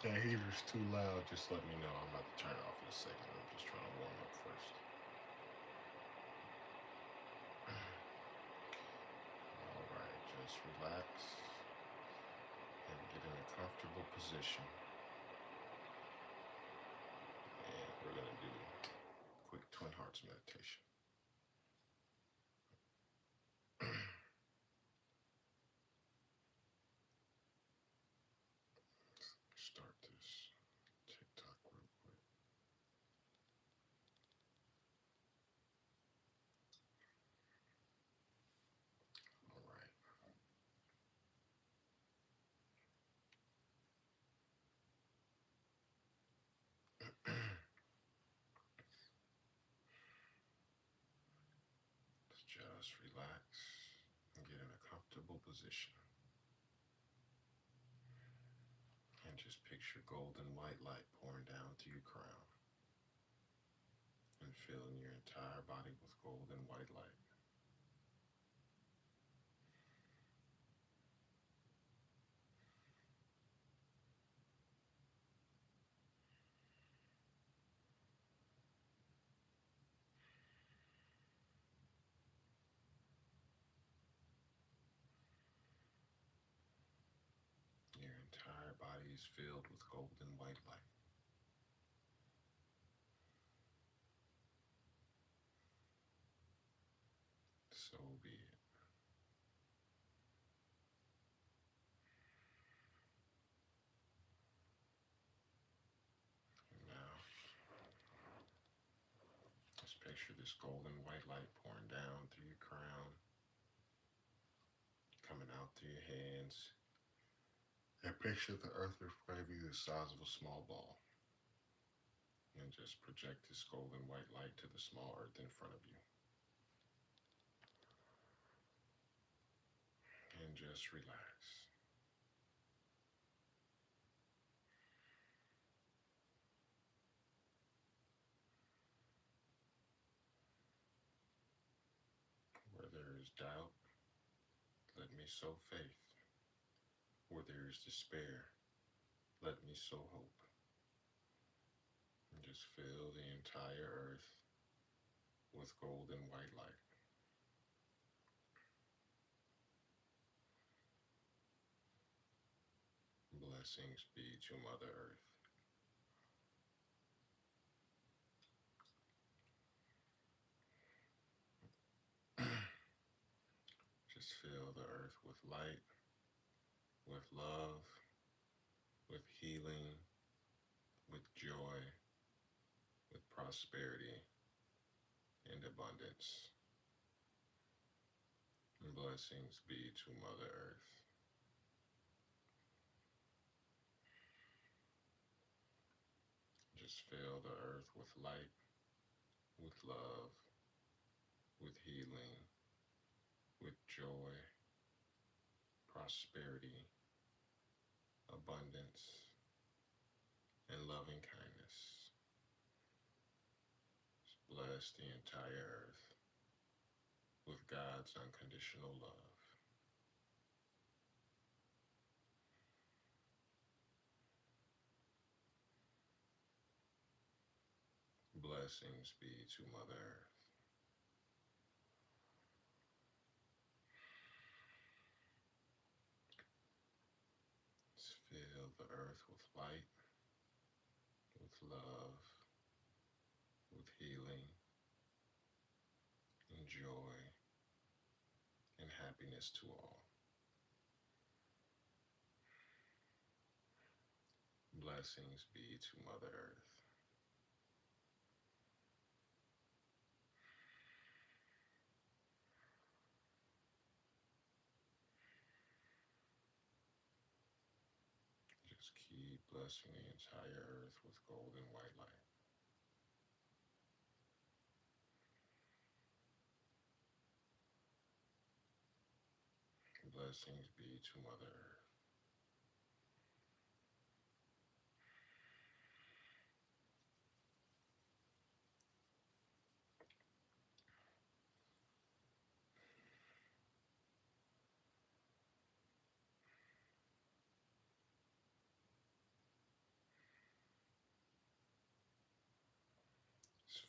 That heater's too loud. Just let me know. I'm about to turn it off in a second. I'm just trying to warm up first. All right, just relax and get in a comfortable position. And we're going to do quick Twin Hearts meditation. Start this TikTok real quick. All right. Just relax and get in a comfortable position. And just picture golden white light pouring down through your crown and filling your entire body with golden white light. Your entire body is filled with golden white light. So be it. And now, just picture this golden white light pouring down through your crown, coming out through your hands. And picture the earth in front of you the size of a small ball. And just project this golden white light to the small earth in front of you. And just relax. Where there is doubt, let me sow faith. Where there is despair, let me sow hope. And just fill the entire earth with golden white light. Blessings be to Mother Earth. Just fill the earth with light, with love, with healing, with joy, with prosperity and abundance. And blessings be to Mother Earth. Just fill the earth with light, with love, with healing, with joy, prosperity, abundance, and loving kindness. Just bless the entire earth with God's unconditional love. Blessings be to Mother Earth. Just fill the earth with light, with love, with healing, and joy, and happiness to all. Blessings be to Mother Earth. Just keep blessing the entire earth with golden white light. Blessings be to Mother Earth.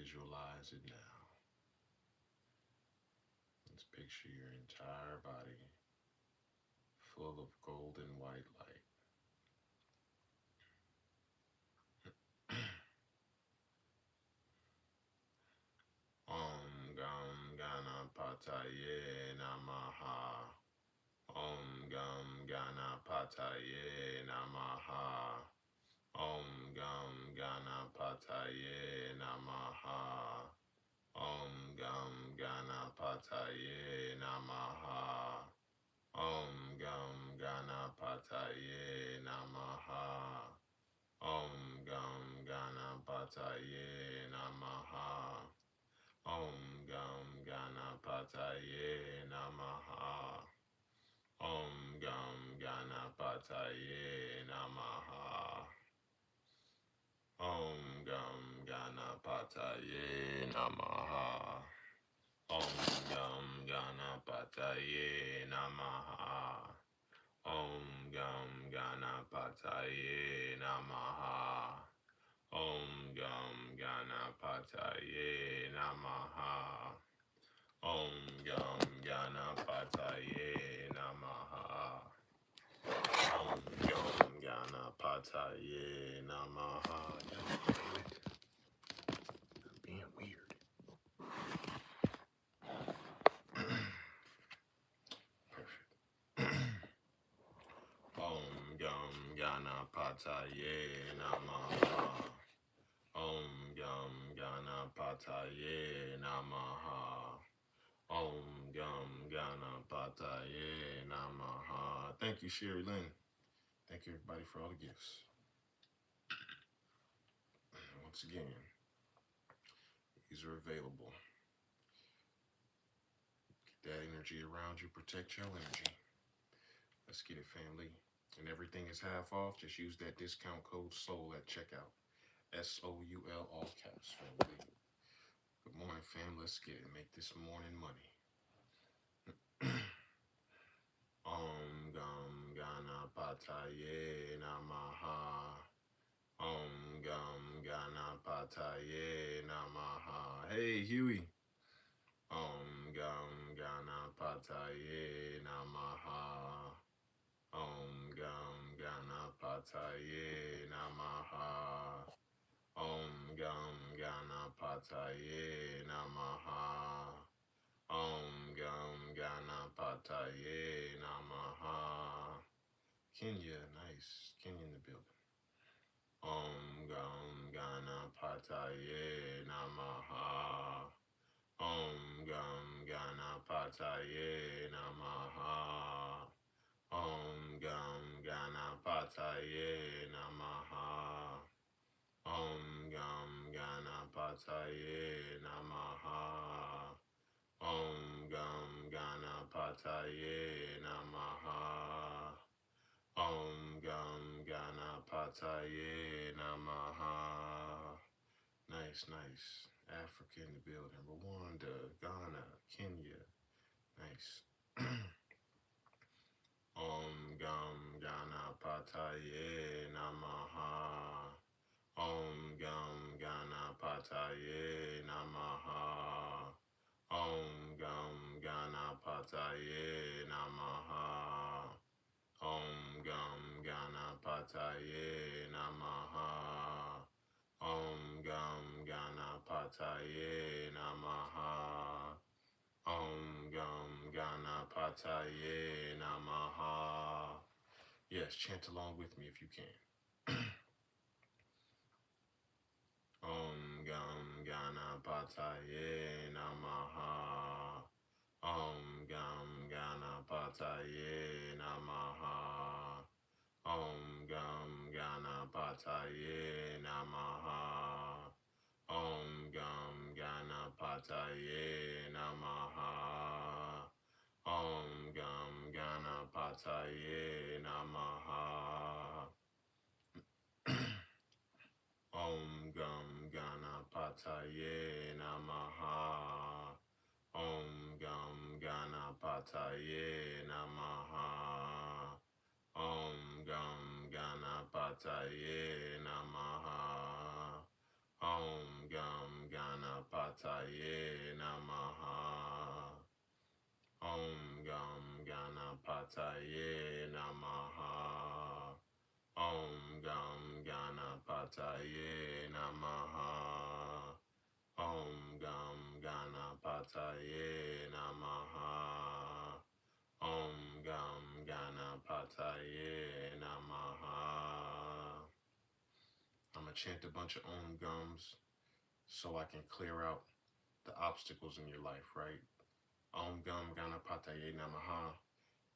visualize it now. Let's picture your entire body full of golden white light. Om Gam Ganapataye Namaha. Om Gam Ganapataye Namaha. Om Gam Ganapataye Namaha. Om Gam Ganapataye Namaha. Om Gam Ganapataye Namaha. Om Gam Ganapataye Namaha. Om Gam Ganapataye Namaha. Om Gam Ganapataye Namaha. Om Gam Ganapataye Namaha. Om Gam Ganapataye Namaha. Om Gam Ganapataye Namaha. Om Gam Ganapataye Namaha. Om Gam Ganapataye Namaha. Om Gam Ganapataye Namaha. I'm being weird. Perfect. Om Gam Ganapataye Namaha. Om Gam Ganapataye Namaha. Om Gam Ganapataye Namaha. Thank you, Sherry Lynn. Thank you, everybody, for all the gifts. Once again, these are available. Get that energy around you. Protect your energy. Let's get it, family. And everything is half off. Just use that discount code SOUL at checkout. SOUL, all caps, family. Good morning, fam. Let's get it. Make this morning money. Om Gam Ganapataye Namaha. Om Gam Ganapataye Namaha. Hey, Huey. Om Gam Ganapataye Namaha. Om Gam Ganapataye Namaha. Om Gam Ganapataye Namaha. Om Gam Ganapataye Namaha. Kenya, nice. Kenya in the building. Om Gam Ganapataye Namaha. Om Gam Ganapataye Namaha. Om Gam Ganapataye Namaha. Om Gam Ganapataye Namaha. Om Gam Ganapataye Namaha. Om Gam Ganapataye Namaha. Nice, nice. Africa in the building. Rwanda, Ghana, Kenya. Nice. Om Gam Ganapataye Namaha. Om Gam Ganapataye Namaha. Om Gam Ganapataye Namaha. Om Gam Ganapataye Namaha. Om Gam Ganapataye Namaha. Om Gam Ganapataye Namaha. Yes, chant along with me if you can. Om Gam Ganapataye Namaha. Om Gam Ganapataye Namaha. Om Gam Ganapataye Namaha. Om Gam Ganapataye Namaha. Om Gam Ganapataye Namaha. Om Gam Ganapataye Namaha. Om Gam Ganapataye Namaha. Om Gam Ganapataye Namaha. Om Gam Ganapataye Pataye Namaha. Om Gam Ganapataye Namaha. Om Gam Ganapataye Namaha. Om Gam Ganapataye Namaha. Om Gam Ganapataye Namaha. I'm going to chant a bunch of Om Gums so I can clear out the obstacles in your life, right? Om Gam Ganapataye Namaha.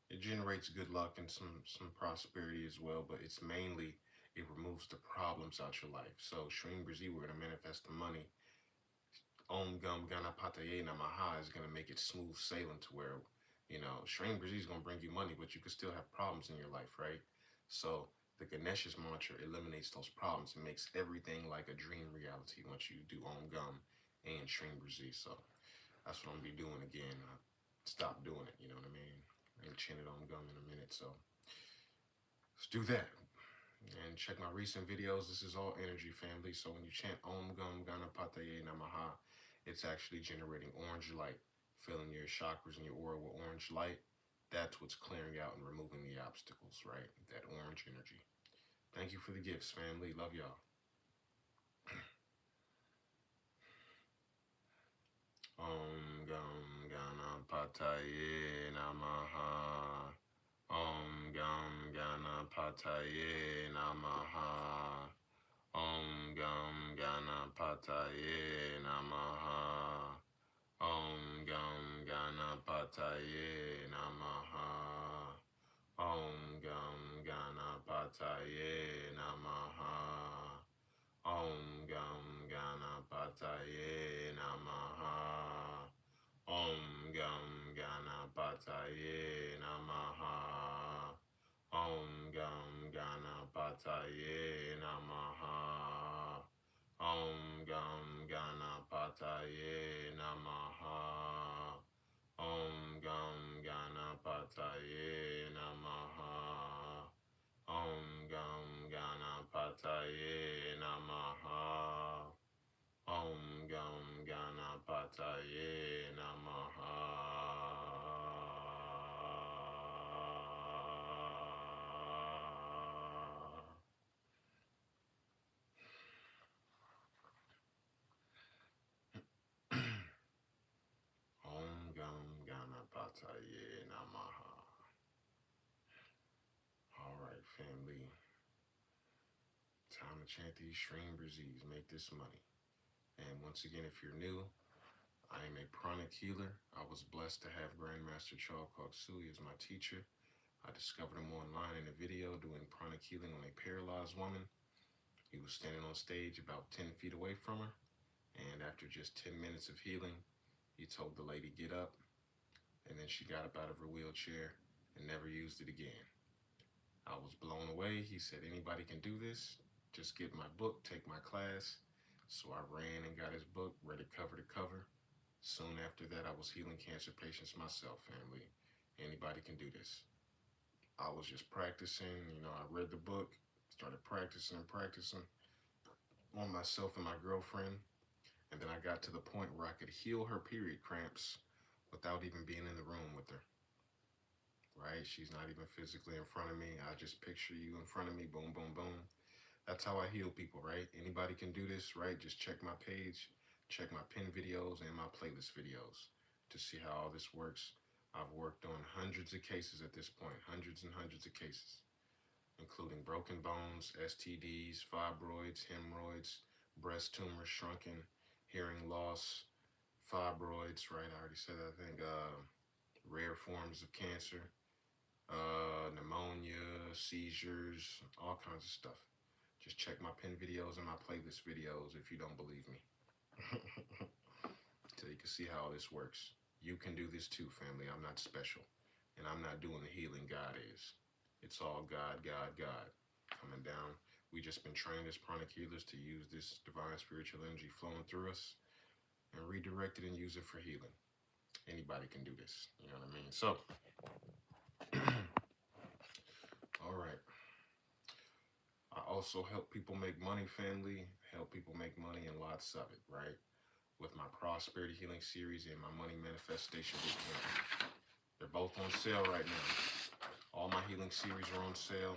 It generates good luck and some prosperity as well, but it's mainly, it removes the problems out your life. So SHREEM BRZEE, we're going to manifest the money. Om Gam Ganapataye Namaha is going to make it smooth sailing to where, you know, SHREEM BRZEE is going to bring you money, but you can still have problems in your life, right? So the Ganesha's mantra eliminates those problems and makes everything like a dream reality once you do Om Gam and SHREEM BRZEE. So that's what I'm going to be doing again. I stopped doing it, you know what I mean? I ain't chanted Om Gam in a minute, so let's do that. And check my recent videos. This is all energy, family. So when you chant Om Gam Ganapataye Namaha, it's actually generating orange light, filling your chakras and your aura with orange light. That's what's clearing out and removing the obstacles, right? That orange energy. Thank you for the gifts, family. Love y'all. Om Gam Ganapataye Namaha. Om Gam Ganapataye Namaha. Om Gam Ganapataye Namaha. Om Gam Ganapataye Namaha. Om Gam Ganapataye Namaha. Om Gam Ganapataye Namaha. Om Gam Ganapataye Namaha. Om Gam Ganapataye Namaha. Om Gam Ganapataye Namaha. Om Gam Ganapataye Namaha. Om Gam Ganapataye Namaha. Om Gam Ganapataye Namaha. Om Gam Ganapataye Namaha. All right, family. Time to chant these SHREEM BRZEEs. Make this money. And once again, if you're new, I am a pranic healer. I was blessed to have Grandmaster Chant as my teacher. I discovered him online in a video doing pranic healing on a paralyzed woman. He was standing on stage about 10 feet away from her. And after just 10 minutes of healing, he told the lady, get up. And then she got up out of her wheelchair and never used it again. I was blown away. He said, anybody can do this. Just get my book, take my class. So I ran and got his book, read it cover to cover. Soon after that, I was healing cancer patients myself, family. Anybody can do this. I was just practicing, you know, I read the book, started practicing on myself and my girlfriend. And then I got to the point where I could heal her period cramps without even being in the room with her. Right? She's not even physically in front of me. I just picture you in front of me, boom, boom, boom. That's how I heal people, right? Anybody can do this, right? Just check my page, check my pin videos and my playlist videos to see how all this works. I've worked on hundreds of cases at this point, hundreds and hundreds of cases, including broken bones, STDs, fibroids, hemorrhoids, breast tumors, shrunken, hearing loss, fibroids, right? I already said that, I think, rare forms of cancer, pneumonia, seizures, all kinds of stuff. Just check my pin videos and my playlist videos if you don't believe me. So you can see how this works. You can do this too, family. I'm not special. And I'm not doing the healing. God is. It's all God, God, God coming down. We just been trained as pranic healers to use this divine spiritual energy flowing through us and redirect it and use it for healing. Anybody can do this. You know what I mean? So, all right. I also help people make money, family. Help people make money and lots of it, right? with my Prosperity Healing Series and my Money Manifestation Bootcamp. They're both on sale right now. All my healing series are on sale.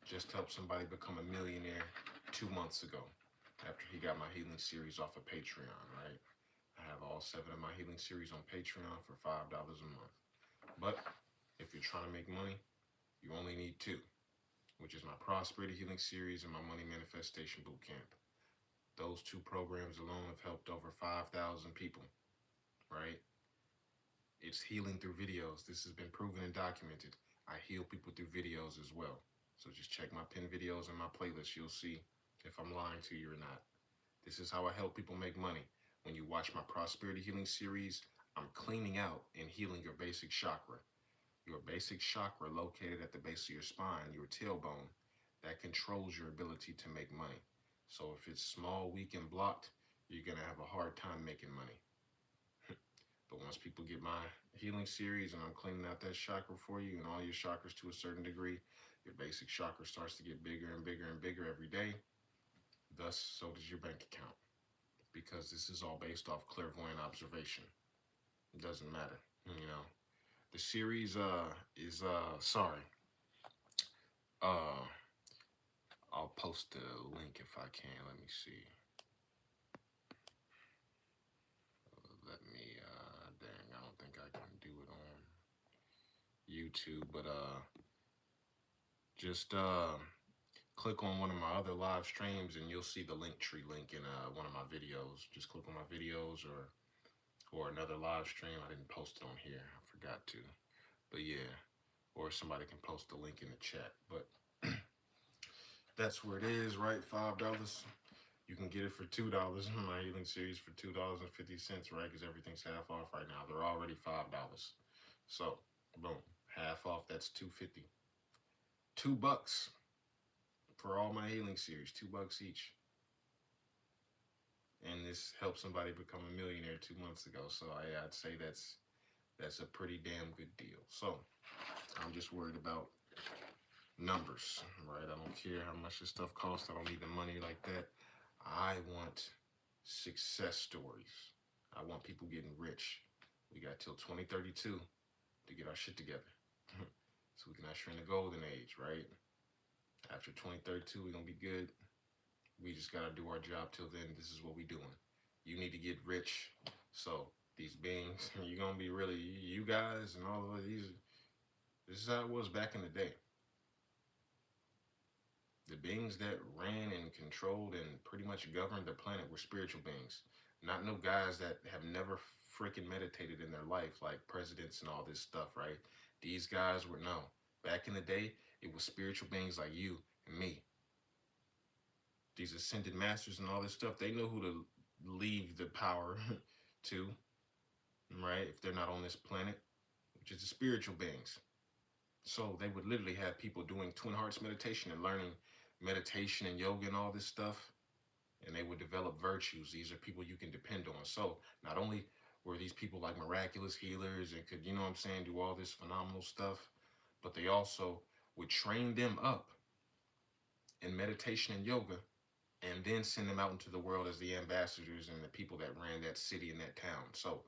Just helped somebody become a millionaire 2 months ago after he got my healing series off of Patreon, right? I have all 7 of my healing series on Patreon for $5 a month. But if you're trying to make money, you only need 2, which is my Prosperity Healing Series and my Money Manifestation Bootcamp. Those 2 programs alone have helped over 5,000 people, right? It's healing through videos. This has been proven and documented. I heal people through videos as well. So just check my pinned videos and my playlist. You'll see if I'm lying to you or not. This is how I help people make money. When you watch my Prosperity Healing Series, I'm cleaning out and healing your basic chakra. Your basic chakra located at the base of your spine, your tailbone, that controls your ability to make money. So if it's small, weak, and blocked, you're going to have a hard time making money. But once people get my healing series and I'm cleaning out that chakra for you and all your chakras to a certain degree, your basic chakra starts to get bigger and bigger and bigger every day. Thus, so does your bank account. Because this is all based off clairvoyant observation. It doesn't matter, you know. The series is sorry. I'll post the link if I can. Let me see. Dang, I don't think I can do it on YouTube, but just click on one of my other live streams and you'll see the Linktree link in one of my videos. Just click on my videos or another live stream. I didn't post it on here. I forgot to. But yeah, or somebody can post the link in the chat. But that's where it is, right? $5. You can get it for $2 in my healing series for $2.50, right? Because everything's half off right now. They're already $5. So, boom, half off. That's $2.50. $2 for all my healing series. $2 each. And this helped somebody become a millionaire 2 months ago. So I'd say that's a pretty damn good deal. So I'm just worried about numbers, right? I don't care how much this stuff costs. I don't need the money like that. I want success stories. I want people getting rich. We got till 2032 to get our shit together. So we can usher in the golden age, right? After 2032, we're going to be good. We just got to do our job till then. This is what we doing. You need to get rich. So these beings, you're going to be really, you guys and all of these, this is how it was back in the day. The beings that ran and controlled and pretty much governed the planet were spiritual beings. Not no guys that have never freaking meditated in their life like presidents and all this stuff, right? These guys were, no. Back in the day, it was spiritual beings like you and me. These ascended masters and all this stuff, they know who to leave the power to, right? If they're not on this planet, which is the spiritual beings. So they would literally have people doing Twin Hearts meditation and learning meditation and yoga and all this stuff. And they would develop virtues. These are people you can depend on. So not only were these people like miraculous healers and could, you know what I'm saying, do all this phenomenal stuff, but they also would train them up in meditation and yoga and then send them out into the world as the ambassadors and the people that ran that city and that town. So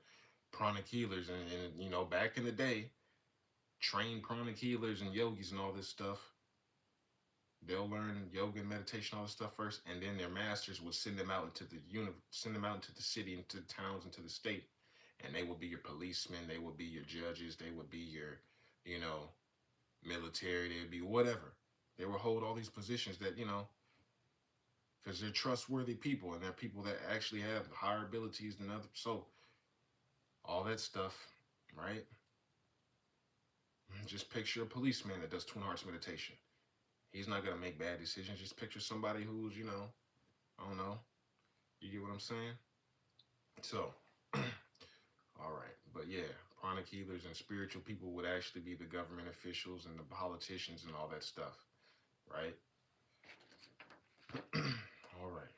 pranic healers and you know, back in the day, trained pranic healers and yogis and all this stuff. They'll learn yoga and meditation, all this stuff first, and then their masters will send them out into the send them out into the city, into the towns, into the state, and they will be your policemen, they will be your judges, they would be your, you know, military, they would be whatever. They will hold all these positions that, you know, because they're trustworthy people and they're people that actually have higher abilities than others. So all that stuff, right? Just picture a policeman that does Twin Hearts meditation. He's not going to make bad decisions. Just picture somebody who's, you know, I don't know. You get what I'm saying? So, all right. But yeah, pranic healers and spiritual people would actually be the government officials and the politicians and all that stuff, right? All right.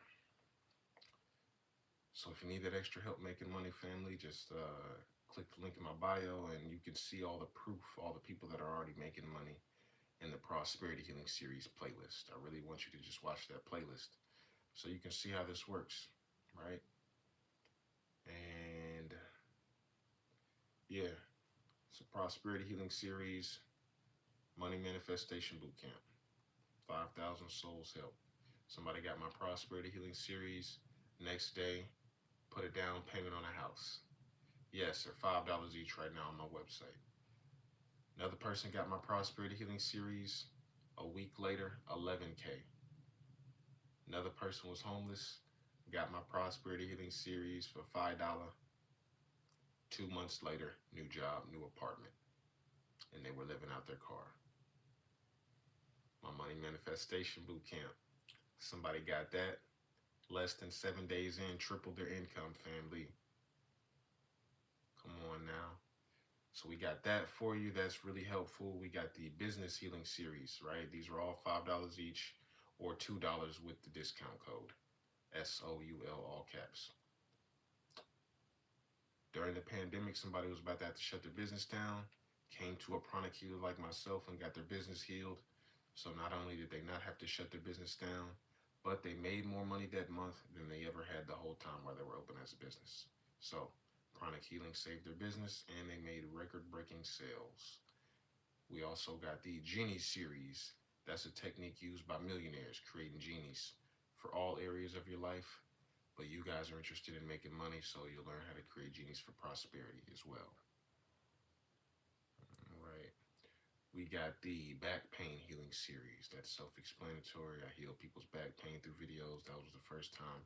So if you need that extra help making money, family, just click the link in my bio and you can see all the proof, all the people that are already making money in the Prosperity Healing Series playlist. I really want you to just watch that playlist so you can see how this works, right? Prosperity Healing Series, Money Manifestation Bootcamp, 5,000 souls help. Somebody got my Prosperity Healing Series. Next day, put a down payment on a house. Yes, they're $5 each right now on my website. Another person got my Prosperity Healing Series. A week later, 11K. Another person was homeless, got my Prosperity Healing Series for $5. 2 months later, new job, new apartment, and they were living out their car. My Money Manifestation Bootcamp. Somebody got that. Less than 7 days in, tripled their income, family. Come on now. So we got that for you. That's really helpful. We got the Business Healing Series, right? These are all $5 each or $2 with the discount code. SOUL, all caps. During the pandemic, somebody was about to have to shut their business down, came to a pranic healer like myself and got their business healed. So not only did they not have to shut their business down, but they made more money that month than they ever had the whole time while they were open as a business. So pranic healing saved their business and they made record-breaking sales. We also got the Genie Series. That's a technique used by millionaires, creating genies for all areas of your life. But you guys are interested in making money, so you'll learn how to create genies for prosperity as well. All right. We got the Back Pain Healing Series. That's self-explanatory. I heal people's back pain through videos. That was the first time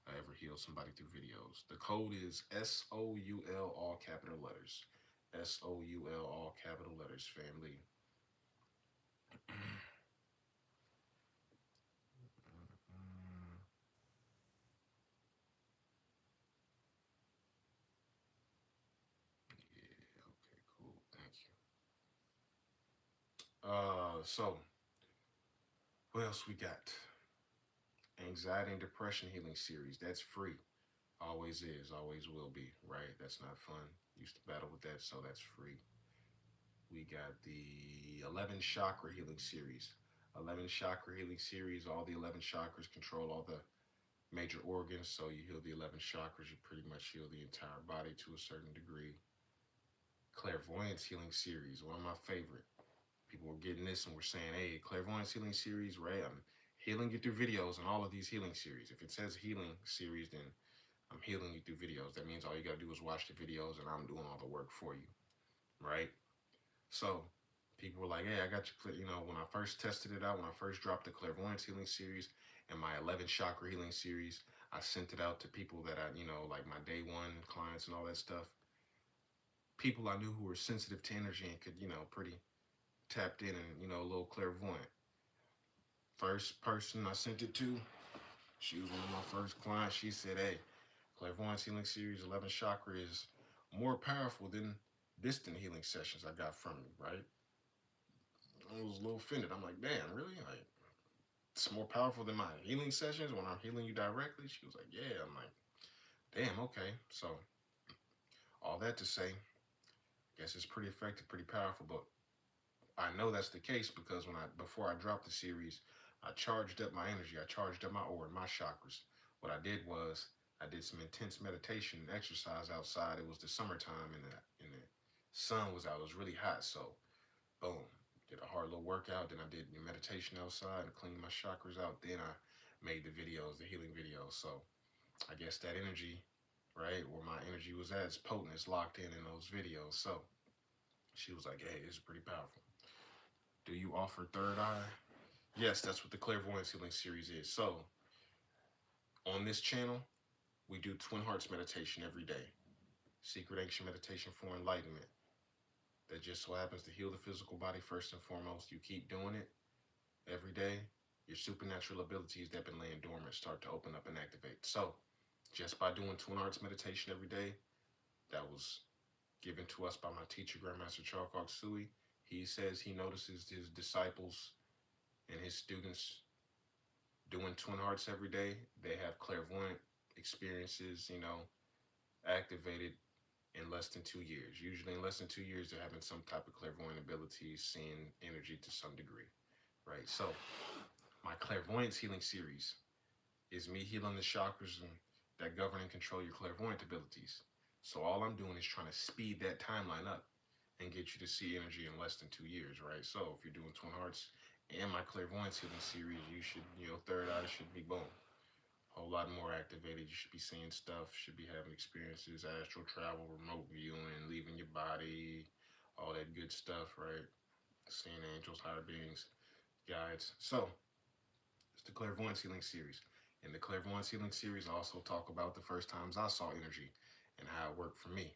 I ever healed somebody through videos. The code is SOUL, all capital letters. SOUL, all capital letters, family. So what else we got? Anxiety and Depression Healing Series. That's free. Always is, always will be, right? That's not fun. Used to battle with that, so that's free. We got the 11 Chakra Healing Series. 11 Chakra Healing Series. All the 11 chakras control all the major organs, so you heal the 11 chakras. You pretty much heal the entire body to a certain degree. Clairvoyance Healing Series. One of my favorite. People were getting this and were saying, hey, Clairvoyance Healing Series, right? I'm healing you through videos and all of these healing series. If it says healing series, then I'm healing you through videos. That means all you got to do is watch the videos and I'm doing all the work for you, right? So people were like, hey, I got you, you know, when I first tested it out, when I first dropped the Clairvoyance Healing Series and my 11 Chakra Healing Series, I sent it out to people that I, you know, like my day one clients and all that stuff. People I knew who were sensitive to energy and could, you know, pretty tapped in and, you know, a little clairvoyant. First person I sent it to, she was one of my first clients. She said, hey, Clairvoyance Healing Series 11 Chakra is more powerful than distant healing sessions I got from you, right? I was a little offended. I'm like, damn, really? Like, it's more powerful than my healing sessions when I'm healing you directly? She was like, yeah. I'm like, damn, okay. So, all that to say, I guess it's pretty effective, pretty powerful, but I know that's the case because before I dropped the series, I charged up my energy. I charged up my aura, my chakras. What I did was I did some intense meditation and exercise outside. It was the summertime and the sun was out. It was really hot. So, boom, did a hard little workout. Then I did meditation outside and cleaned my chakras out. Then I made the videos, the healing videos. So, I guess that energy, right, where my energy was at, is potent. It's locked in those videos. So, she was like, hey, this is pretty powerful. Do you offer third eye? Yes, that's what the Clairvoyance Healing Series is. So, on this channel, we do Twin Hearts meditation every day. Secret ancient meditation for enlightenment. That just so happens to heal the physical body first and foremost. You keep doing it every day. Your supernatural abilities that have been laying dormant start to open up and activate. So, just by doing Twin Hearts meditation every day, that was given to us by my teacher, Grandmaster Chant. He says he notices his disciples and his students doing Twin Hearts every day. They have clairvoyant experiences, you know, activated in less than 2 years. Usually in less than 2 years, they're having some type of clairvoyant ability, seeing energy to some degree, right? So my Clairvoyance Healing Series is me healing the chakras that govern and control your clairvoyant abilities. So all I'm doing is trying to speed that timeline up and get you to see energy in less than 2 years, right? So if you're doing Twin Hearts and my Clairvoyance Healing series, you should, third eye should be boom. A whole lot more activated. You should be seeing stuff, should be having experiences, astral travel, remote viewing, leaving your body, all that good stuff, right? Seeing angels, higher beings, guides. So it's the Clairvoyance Healing series. In the Clairvoyance Healing series, I also talk about the first times I saw energy and how it worked for me,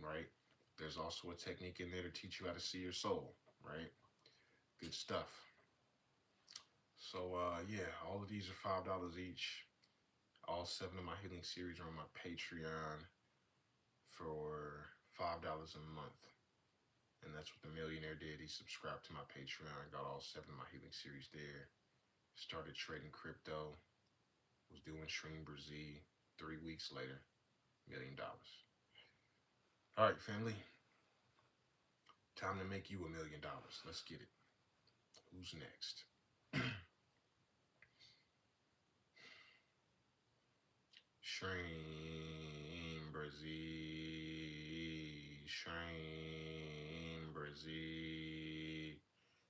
right? There's also a technique in there to teach you how to see your soul, right? Good stuff. So, yeah, all of these are $5 each. All 7 of my healing series are on my Patreon for $5 a month. And that's what the millionaire did. He subscribed to my Patreon, got all 7 of my healing series there. Started trading crypto. Was doing SHREEM BRZEE. 3 weeks later, $1 million. All right, family. Time to make you $1 million. Let's get it. Who's next? SHREEM BRZEE. SHREEM BRZEE.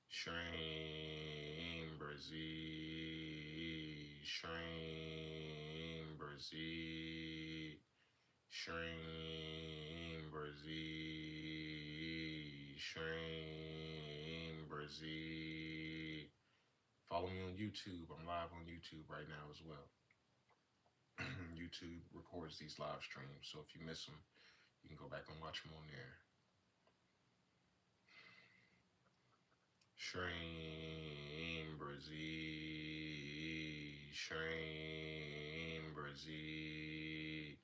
SHREEM BRZEE. SHREEM BRZEE. SHREEM BRZEE. SHREEM BRZEE. Follow me on YouTube. I'm live on YouTube right now as well. YouTube records these live streams, so if you miss them, you can go back and watch them on there. SHREEM BRZEE. SHREEM BRZEE.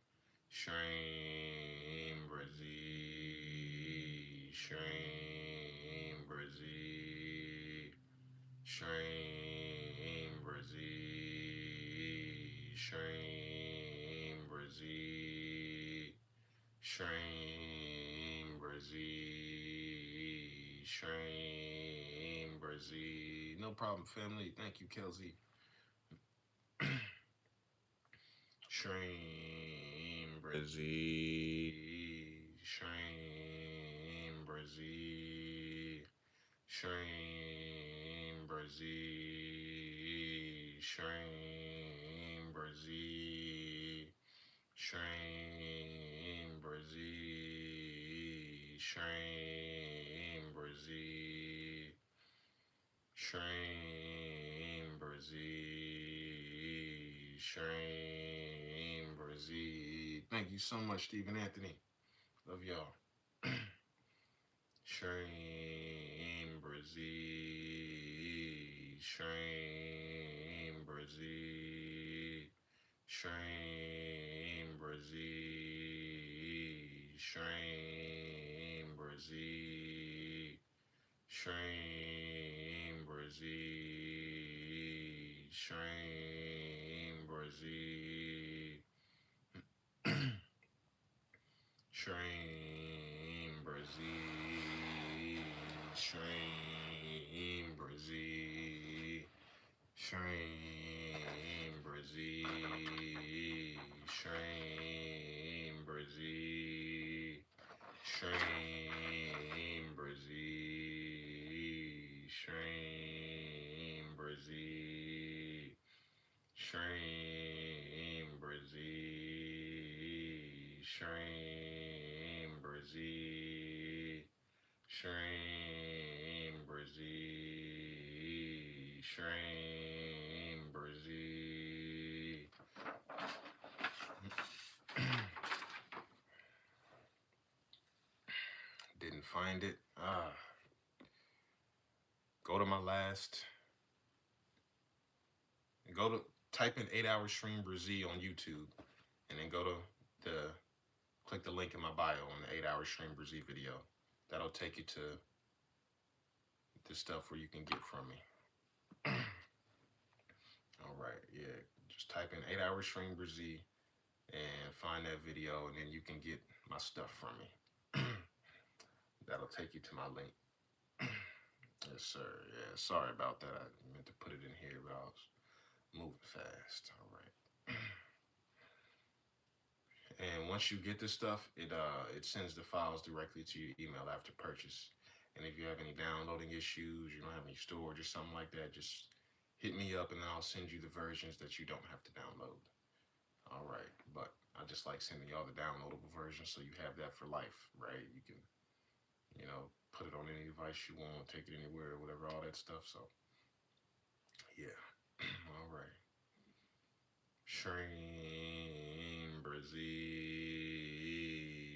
SHREEM BRZEE. SHREEM BRZEE. SHREEM BRZEE. SHREEM BRZEE. SHREEM BRZEE. SHREEM BRZEE. No problem, family. Thank you, Kelsey. SHREEM BRZEE. SHREEM BRZEE. SHREEM BRZEE. SHREEM BRZEE. SHREEM BRZEE. SHREEM BRZEE. SHREEM BRZEE. SHREEM BRZEE. Thank you so much, Stephen Anthony. Love y'all. SHREEM BRZEE. SHREEM BRZEE. SHREEM BRZEE. SHREEM BRZEE. SHREEM BRZEE. SHREEM BRZEE. SHREEM BRZEE. SHREEM BRZEE. SHREEM BRZEE. SHREEM BRZEE. SHREEM BRZEE. SHREEM BRZEE. SHREEM BRZEE. SHREEM BRZEE. SHREEM BRZEE. SHREEM BRZEE. Didn't find it. Go to my last. Type in 8 Hour SHREEM BRZEE on YouTube, and then go to click the link in my bio on the 8 Hour SHREEM BRZEE video. That'll take you to the stuff where you can get from me. All right, yeah. Just type in 8 Hour SHREEM BRZEE and find that video, and then you can get my stuff from me. That'll take you to my link. Yes, sir. Yeah, sorry about that. I meant to put it in here, but I was moving fast. All right. And once you get this stuff, it sends the files directly to your email after purchase. And if you have any downloading issues, you don't have any storage or something like that, just hit me up and I'll send you the versions that you don't have to download. All right, but I just like sending y'all the downloadable version so you have that for life, right? You can, put it on any device you want, take it anywhere, whatever, all that stuff. So, yeah. All right. SHREEM, BRZEE,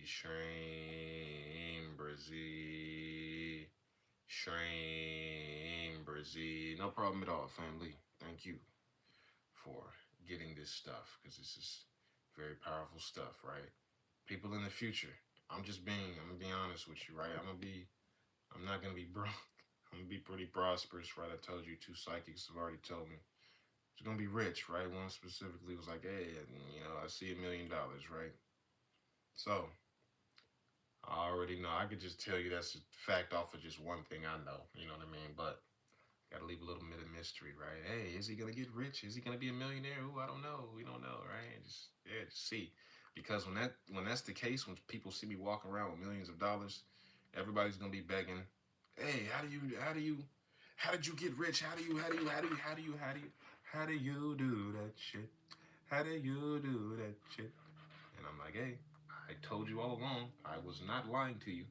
SHREEM, BRZEE, SHREEM, BRZEE. No problem at all, family. Thank you for getting this stuff because this is very powerful stuff, right? People in the future. I'm gonna be honest with you, right? I'm not gonna be broke. I'm gonna be pretty prosperous, right? I told you, two psychics have already told me. It's gonna be rich, right? One specifically was like, hey, I see $1 million, right? So I already know. I could just tell you that's a fact off of just one thing I know. You know what I mean? But gotta leave a little bit of mystery, right? Hey, is he gonna get rich? Is he gonna be a millionaire? Ooh, I don't know. We don't know, right? Just see. Because when that's the case, when people see me walking around with millions of dollars, everybody's gonna be begging, hey, how did you get rich? How do you do that shit? How do you do that shit? And I'm like, hey, I told you all along, I was not lying to you.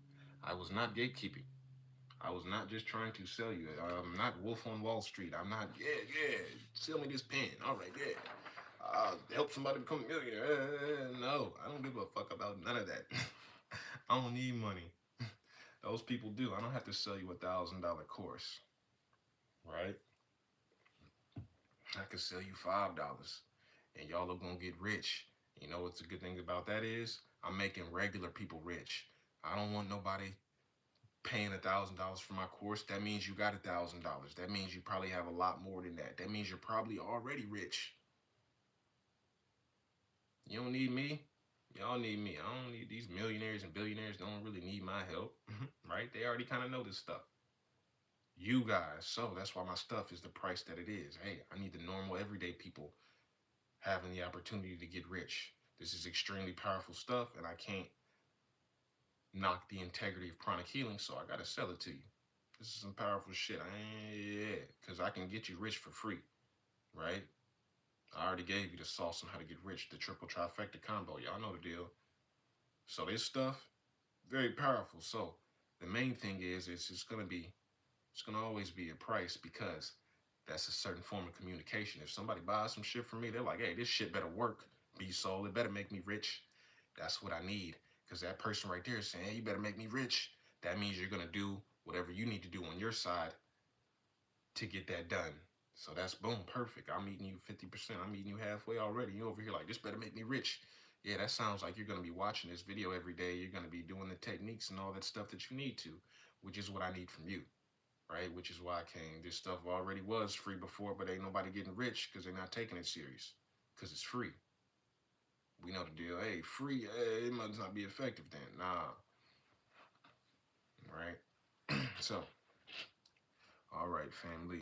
I was not gatekeeping. I was not just trying to sell you. I'm not Wolf on Wall Street. I'm not, sell me this pen. All right, yeah. Help somebody become a millionaire. No, I don't give a fuck about none of that. I don't need money. Those people do. I don't have to sell you $1,000 course, right? I could sell you $5, and y'all are gonna get rich. You know what's a good thing about that is I'm making regular people rich. I don't want nobody paying $1,000 for my course. That means you got $1,000. That means you probably have a lot more than that. That means you're probably already rich. You don't need me. Y'all need me. I don't need these millionaires and billionaires. Don't really need my help, right? They already kind of know this stuff. You guys, so that's why my stuff is the price that it is. Hey, I need the normal, everyday people having the opportunity to get rich. This is extremely powerful stuff, and I can't knock the integrity of pranic healing, so I gotta sell it to you. This is some powerful shit. Because I can get you rich for free, right? I already gave you the sauce on how to get rich, the triple trifecta combo. Y'all know the deal. So this stuff, very powerful. So the main thing is, it's gonna always be a price because that's a certain form of communication. If somebody buys some shit from me, they're like, hey, this shit better work, be sold. It better make me rich. That's what I need. Because that person right there is saying, hey, you better make me rich. That means you're gonna do whatever you need to do on your side to get that done. So that's boom, perfect. I'm meeting you 50%. I'm meeting you halfway already. You over here like, this better make me rich. Yeah, that sounds like you're going to be watching this video every day. You're going to be doing the techniques and all that stuff that you need to, which is what I need from you, right? Which is why I came. This stuff already was free before, but ain't nobody getting rich because they're not taking it serious because it's free. We know the deal. Hey, free, it must not be effective then. Nah. Right? So, all right, family.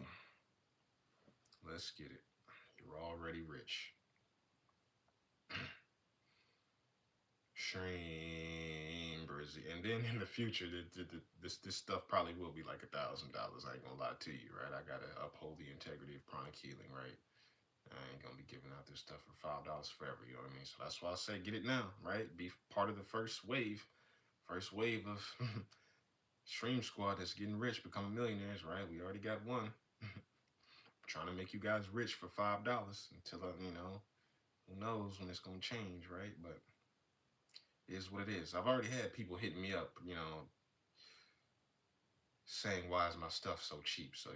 Let's get it. You're already rich. SHREEM, BRZEE. And then in the future, this stuff probably will be like $1,000. I ain't gonna lie to you, right? I gotta uphold the integrity of pranic healing, right? I ain't gonna be giving out this stuff for $5 forever, you know what I mean? So that's why I say get it now, right? Be part of the first wave of SHREEM squad that's getting rich, becoming millionaires, right? We already got one. Trying to make you guys rich for $5 until, who knows when it's gonna change, right? But it is what it is. I've already had people hitting me up, saying why is my stuff so cheap? So,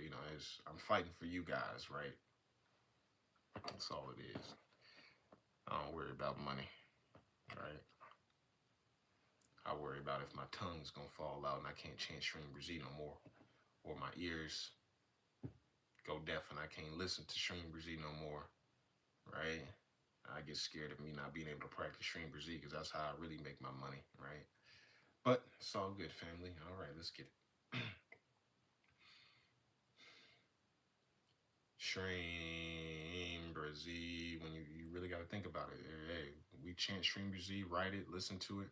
I'm fighting for you guys, right? That's all it is. I don't worry about money, right? I worry about if my tongue's gonna fall out and I can't chant SHREEM BRZEE no more, or my ears go deaf and I can't listen to SHREEM BRZEE no more, right? I get scared of me not being able to practice SHREEM BRZEE because that's how I really make my money, right? But it's all good, family. All right, let's get it. SHREEM BRZEE. When you really got to think about it. Hey, we chant SHREEM BRZEE, write it, listen to it.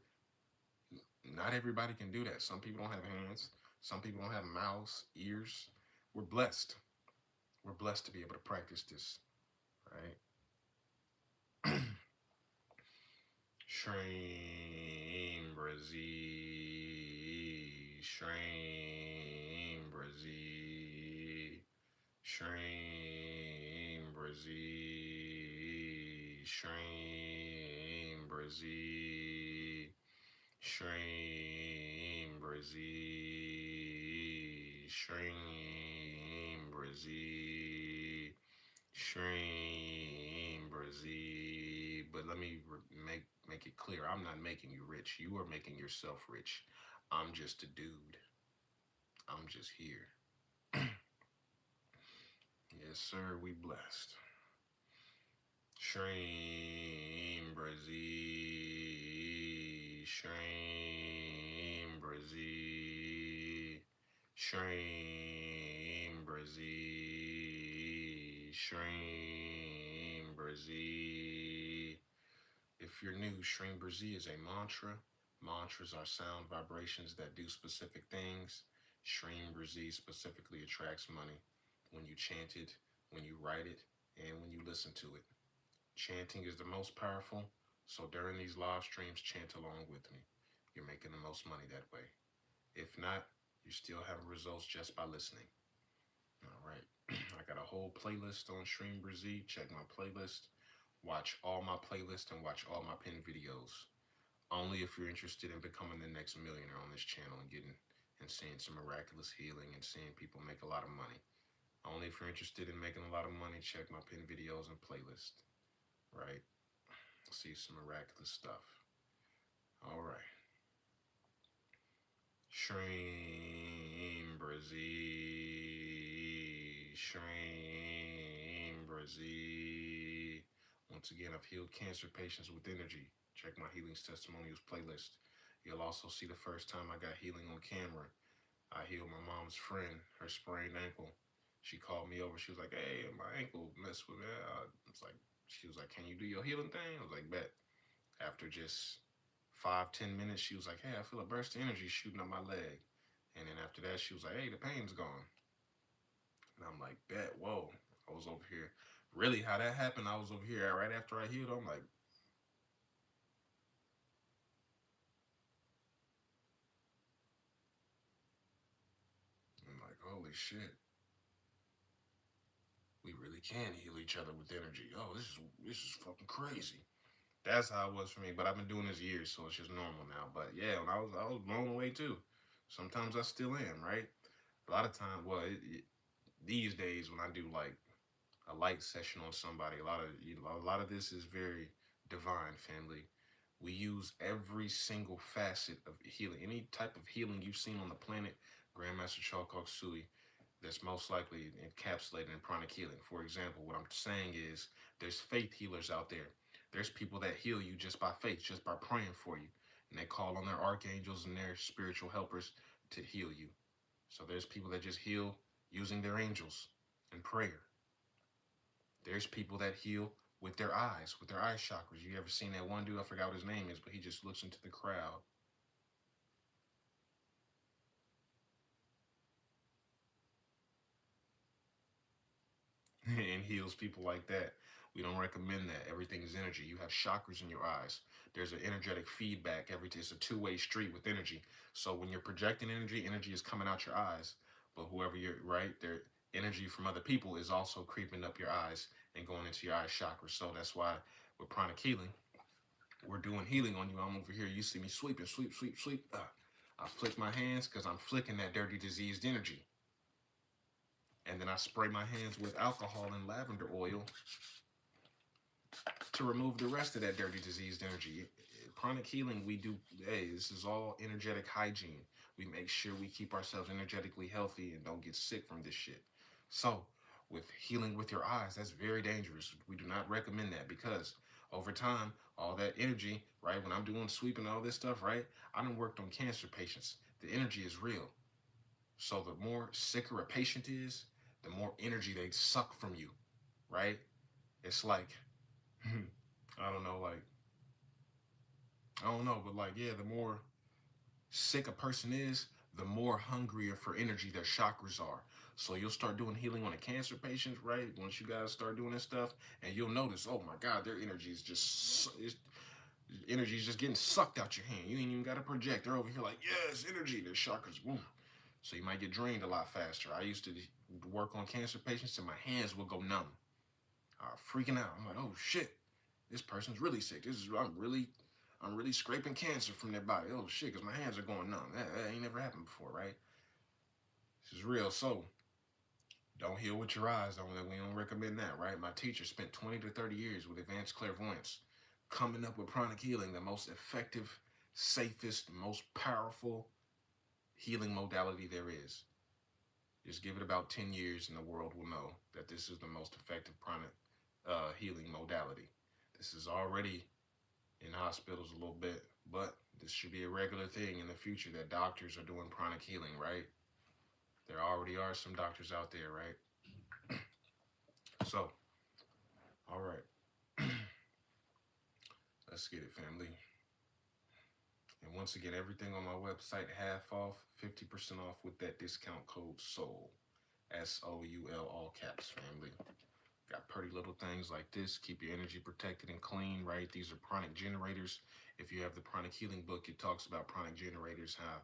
Not everybody can do that. Some people don't have hands. Some people don't have mouths, ears. We're blessed. We're blessed to be able to practice this, right? SHREEM BRZEE, SHREEM BRZEE, SHREEM BRZEE, SHREEM BRZEE, SHREEM BRZEE, SHREEM BRZEE, SHREEM BRZEE. But let me make it clear. I'm not making you rich. You are making yourself rich. I'm just a dude. I'm just here. Yes, sir. We blessed. SHREEM BRZEE, SHREEM BRZEE, SHREEM BRZEE, SHREEM BRZEE. If you're new, SHREEM BRZEE is a mantra. Mantras are sound vibrations that do specific things. SHREEM BRZEE specifically attracts money when you chant it, when you write it, and when you listen to it. Chanting is the most powerful, so during these live streams, chant along with me. You're making the most money that way. If not, you still have results just by listening. All right. I got a whole playlist on SHREEM BRZEE. Check my playlist. Watch all my playlists and watch all my pinned videos. Only if you're interested in becoming the next millionaire on this channel and getting and seeing some miraculous healing and seeing people make a lot of money. Only if you're interested in making a lot of money, check my pinned videos and playlist. Right? See some miraculous stuff. All right. SHREEM BRZEE, SHREEM BRZEE. Once again, I've healed cancer patients with energy. Check my healings testimonials playlist. You'll also see the first time I got healing on camera. I healed my mom's friend, her sprained ankle. She called me over. She was like, "Hey, my ankle messed with me." She was like, "Can you do your healing thing?" I was like, "Bet." After just 5-10 minutes, she was like, "Hey, I feel a burst of energy shooting up my leg." And then after that, she was like, "Hey, the pain's gone." And I'm like, "Bet, whoa." I was over here. Really, how that happened, I was over here right after I healed. I'm like, holy shit. We really can heal each other with energy. Oh, this is fucking crazy. That's how it was for me. But I've been doing this years, so it's just normal now. But yeah, I was blown away too. Sometimes I still am, right? A lot of times, well, these days when I do like a light session on somebody, a lot of this is very divine, family. We use every single facet of healing, any type of healing you've seen on the planet. Grandmaster Chalkok Sui, that's most likely encapsulated in pranic healing. For example, what I'm saying is there's faith healers out there. There's people that heal you just by faith, just by praying for you. And they call on their archangels and their spiritual helpers to heal you. So there's people that just heal using their angels and prayer. There's people that heal with their eyes, with their eye chakras. You ever seen that one dude? I forgot what his name is, but he just looks into the crowd and heals people like that. We don't recommend that. Everything is energy. You have chakras in your eyes. There's an energetic feedback. It's a two-way street with energy. So when you're projecting energy, energy is coming out your eyes. But whoever you're right, their energy from other people is also creeping up your eyes and going into your eye chakra. So that's why with pranic healing, we're doing healing on you. I'm over here. You see me sweeping, sweep, sweep, sweep. I flick my hands because I'm flicking that dirty, diseased energy. And then I spray my hands with alcohol and lavender oil to remove the rest of that dirty, diseased energy. Chronic healing, we do, hey, this is all energetic hygiene. We make sure we keep ourselves energetically healthy and don't get sick from this shit. So, with healing with your eyes, that's very dangerous. We do not recommend that because over time, all that energy, right, when I'm doing sweeping all this stuff, right, I done worked on cancer patients. The energy is real. So the more sicker a patient is, the more energy they suck from you, right? It's like, I don't know, like I don't know, but like, yeah, the more sick a person is, the more hungrier for energy their chakras are. So you'll start doing healing on a cancer patient, right? Once you guys start doing this stuff, and you'll notice, oh my God, their energy is just energy is just getting sucked out your hand. You ain't even got to project. They're over here like, yes, energy. Their chakras, boom. So you might get drained a lot faster. I used to work on cancer patients, and my hands would go numb. Freaking out. I'm like, oh shit, this person's really sick. I'm really scraping cancer from their body. Oh shit, because my hands are going numb. That ain't never happened before, right? This is real. So don't heal with your eyes. We don't recommend that, right? My teacher spent 20 to 30 years with advanced clairvoyance, coming up with pranic healing, the most effective, safest, most powerful healing modality there is. Just give it about 10 years and the world will know that this is the most effective pranic healing modality. This is already in hospitals a little bit, but this should be a regular thing in the future that doctors are doing pranic healing, right? There already are some doctors out there, right? So, all right. Let's get it, family. And once again, everything on my website, half off, 50% off with that discount code SOUL. SOUL, all caps, family. Got pretty little things like this. Keep your energy protected and clean, right? These are pranic generators. If you have the pranic healing book, it talks about pranic generators, how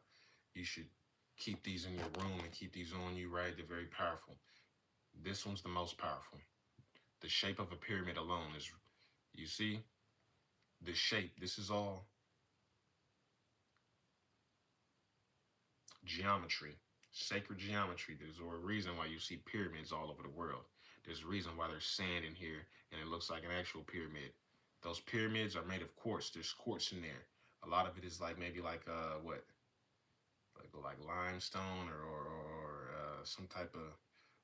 you should keep these in your room and keep these on you, right? They're very powerful. This one's the most powerful. The shape of a pyramid alone is, you see, the shape. This is all geometry, sacred geometry. There's a reason why you see pyramids all over the world. There's a reason why there's sand in here and it looks like an actual pyramid. Those pyramids are made of quartz. There's quartz in there. A lot of it is like maybe like what, like limestone or some type of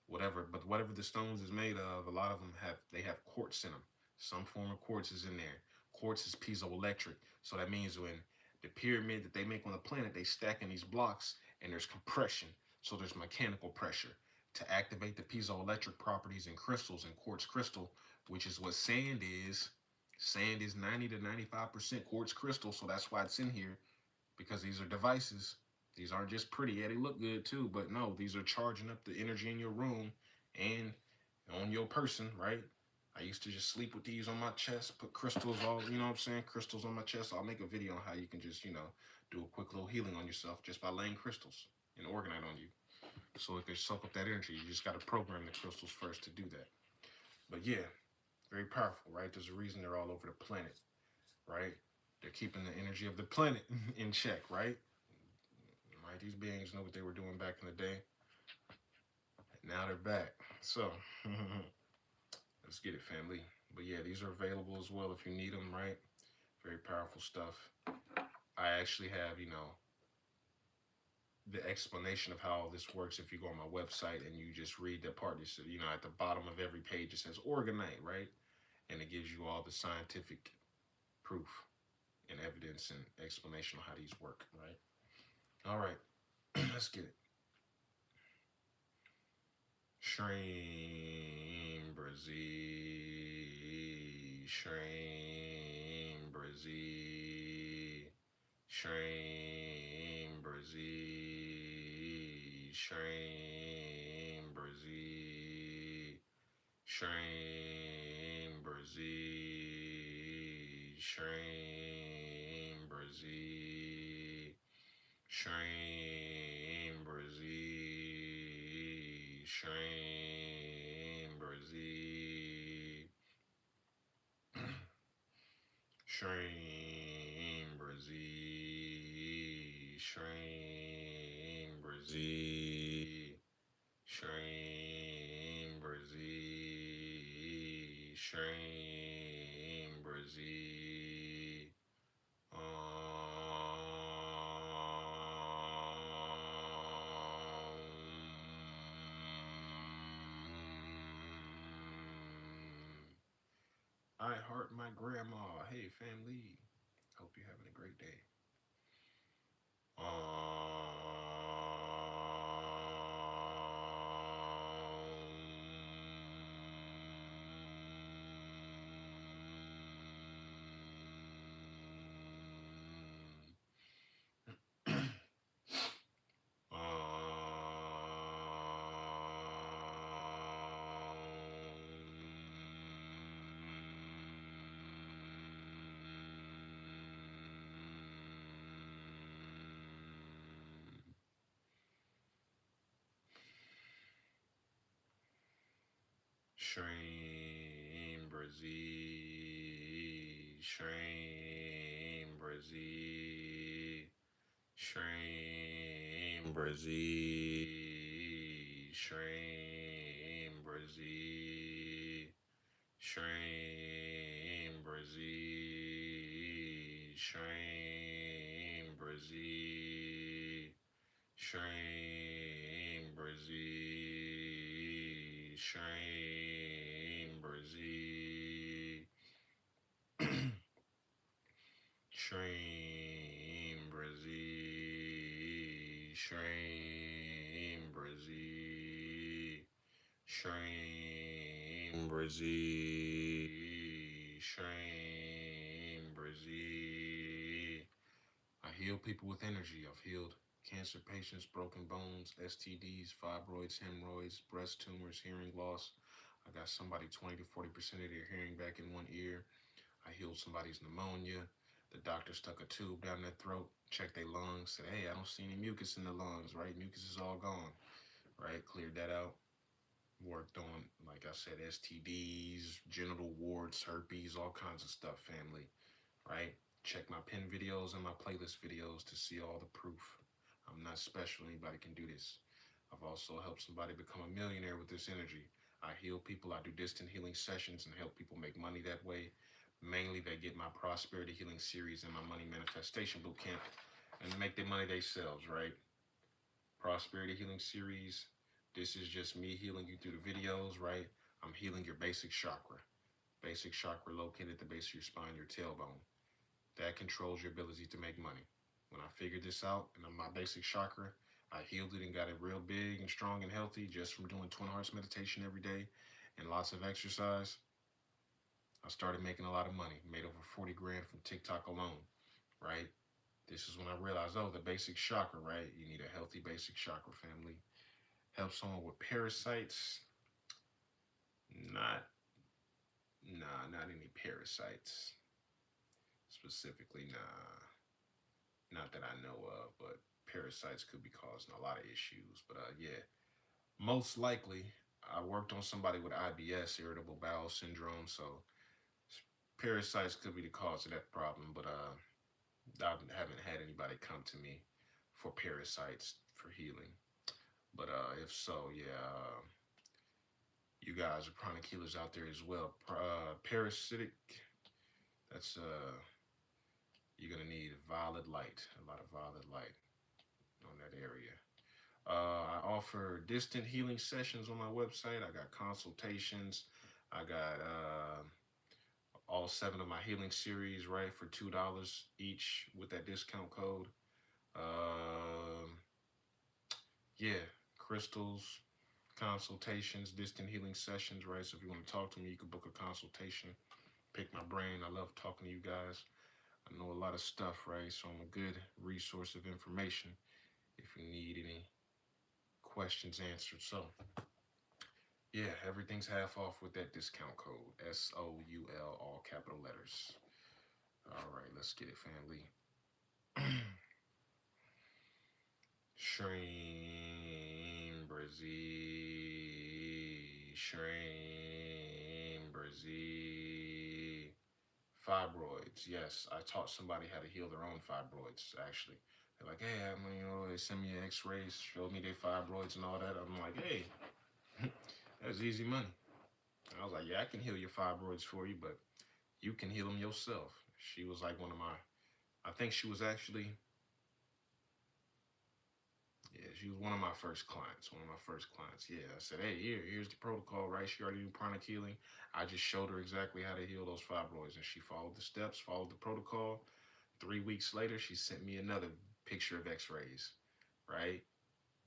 whatever. But whatever the stones is made of, a lot of them have quartz in them. Some form of quartz is in there. Quartz is piezoelectric, so that means when the pyramid that they make on the planet, they stack in these blocks and there's compression, so there's mechanical pressure to activate the piezoelectric properties in crystals and quartz crystal, which is what sand is. Sand is 90 to 95% quartz crystal, so that's why it's in here, because these are devices. These aren't just pretty. Yeah, they look good too, but no, these are charging up the energy in your room and on your person, right? I used to just sleep with these on my chest, put crystals all, you know what I'm saying? Crystals on my chest. I'll make a video on how you can just, do a quick little healing on yourself just by laying crystals and organite on you. So it can soak up that energy. You just got to program the crystals first to do that. But yeah, very powerful, right? There's a reason they're all over the planet, right? They're keeping the energy of the planet in check, right? Right? These beings know what they were doing back in the day. And now they're back. So, let's get it, family. But yeah, these are available as well if you need them, right? Very powerful stuff. I actually have, the explanation of how all this works if you go on my website and you just read that part. It's, at the bottom of every page it says organite, right? And it gives you all the scientific proof and evidence and explanation on how these work, right? All right, let's get it. SHREEM, BRZEE, SHREEM, BRZEE, SHREEM, BRZEE, SHREEM, BRZEE, SHREEM, BRZEE, SHREEM, BRZEE, SHREEM, BRZEE, SHREEM, BRZEE, SHREEM, BRZEE, SHREEM, BRZEE, SHREEM, BRZEE, SHREEM, BRZEE. I heart my grandma. Hey, family. Hope you're having a great day. SHREEM, BRZEE, SHREEM, BRZEE, SHREEM, BRZEE, SHREEM, BRZEE, SHREEM, BRZEE, SHREEM, BRZEE, SHREEM, BRZEE, SHREEM, BRZEE, SHREEM, BRZEE, SHREEM, BRZEE, SHREEM, BRZEE, SHREEM, BRZEE. I heal people with energy. I've healed cancer patients, broken bones, STDs, fibroids, hemorrhoids, breast tumors, hearing loss. I got somebody 20 to 40% of their hearing back in one ear. I healed somebody's pneumonia. The doctor stuck a tube down their throat, checked their lungs, said, hey, I don't see any mucus in the lungs, right? Mucus is all gone, right? Cleared that out. Worked on, like I said, STDs, genital warts, herpes, all kinds of stuff, family, right? Check my pin videos and my playlist videos to see all the proof. I'm not special. Anybody can do this. I've also helped somebody become a millionaire with this energy. I heal people. I do distant healing sessions and help people make money that way. Mainly, they get my prosperity healing series and my money manifestation bootcamp and make their money themselves, right? Prosperity healing series. This is just me healing you through the videos, right? I'm healing your basic chakra. Basic chakra located at the base of your spine, your tailbone. That controls your ability to make money. When I figured this out and my basic chakra, I healed it and got it real big and strong and healthy just from doing Twin Hearts meditation every day and lots of exercise. I started making a lot of money, made over 40 grand from TikTok alone, right? This is when I realized, oh, the basic chakra, right? You need a healthy basic chakra, family. Help someone with parasites. Not any parasites. Specifically, nah. Not that I know of, but parasites could be causing a lot of issues. But yeah, most likely I worked on somebody with IBS, irritable bowel syndrome, so parasites could be the cause of that problem. But I haven't had anybody come to me for parasites for healing. But if so, yeah, you guys are chronic healers out there as well. Parasitic, that's you're gonna need violet light, a lot of violet light on that area. I offer distant healing sessions on my website. I got consultations. I got all 7 of my healing series, right, for $2 each with that discount code. Yeah, crystals, consultations, distant healing sessions, right? So if you want to talk to me, you can book a consultation. Pick my brain. I love talking to you guys. I know a lot of stuff, right? So I'm a good resource of information if you need any questions answered. So yeah, everything's half off with that discount code. SOUL, all capital letters. All right, let's get it, family. SHREEM, BRZEE, SHREEM, BRZEE. Fibroids, yes. I taught somebody how to heal their own fibroids, actually. They're like, hey, they send me x-rays, showed me their fibroids and all that. I'm like, hey, that's easy money. And I was like, yeah, I can heal your fibroids for you, but you can heal them yourself. She was like I think she was actually, yeah, she was one of my first clients. Yeah, I said, hey, here's the protocol, right? She already knew pranic healing. I just showed her exactly how to heal those fibroids, and she followed the steps, followed the protocol. 3 weeks later, she sent me another picture of x-rays, right?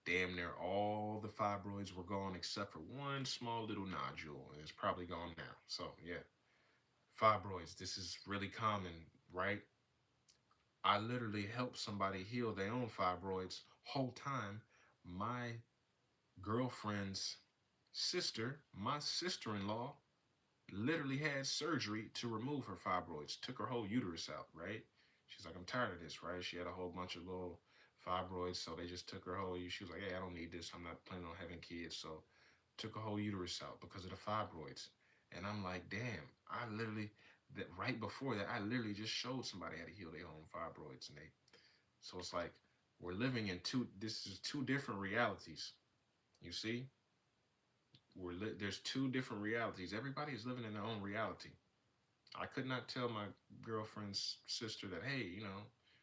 Damn near all the fibroids were gone except for one small little nodule, and it's probably gone now. So, yeah, fibroids, this is really common, right? I literally helped somebody heal their own fibroids. Whole time, my girlfriend's sister, my sister-in-law, literally had surgery to remove her fibroids, took her whole uterus out, right? She's like, I'm tired of this, right? She had a whole bunch of little fibroids, so they just took her whole, she was like, hey, I don't need this. I'm not planning on having kids, so took a whole uterus out because of the fibroids. And I'm like, damn, I literally, that right before that, I literally just showed somebody how to heal their own fibroids. And they, so it's like, we're living in this is two different realities. You see, there's two different realities. Everybody is living in their own reality. I could not tell my girlfriend's sister that, hey,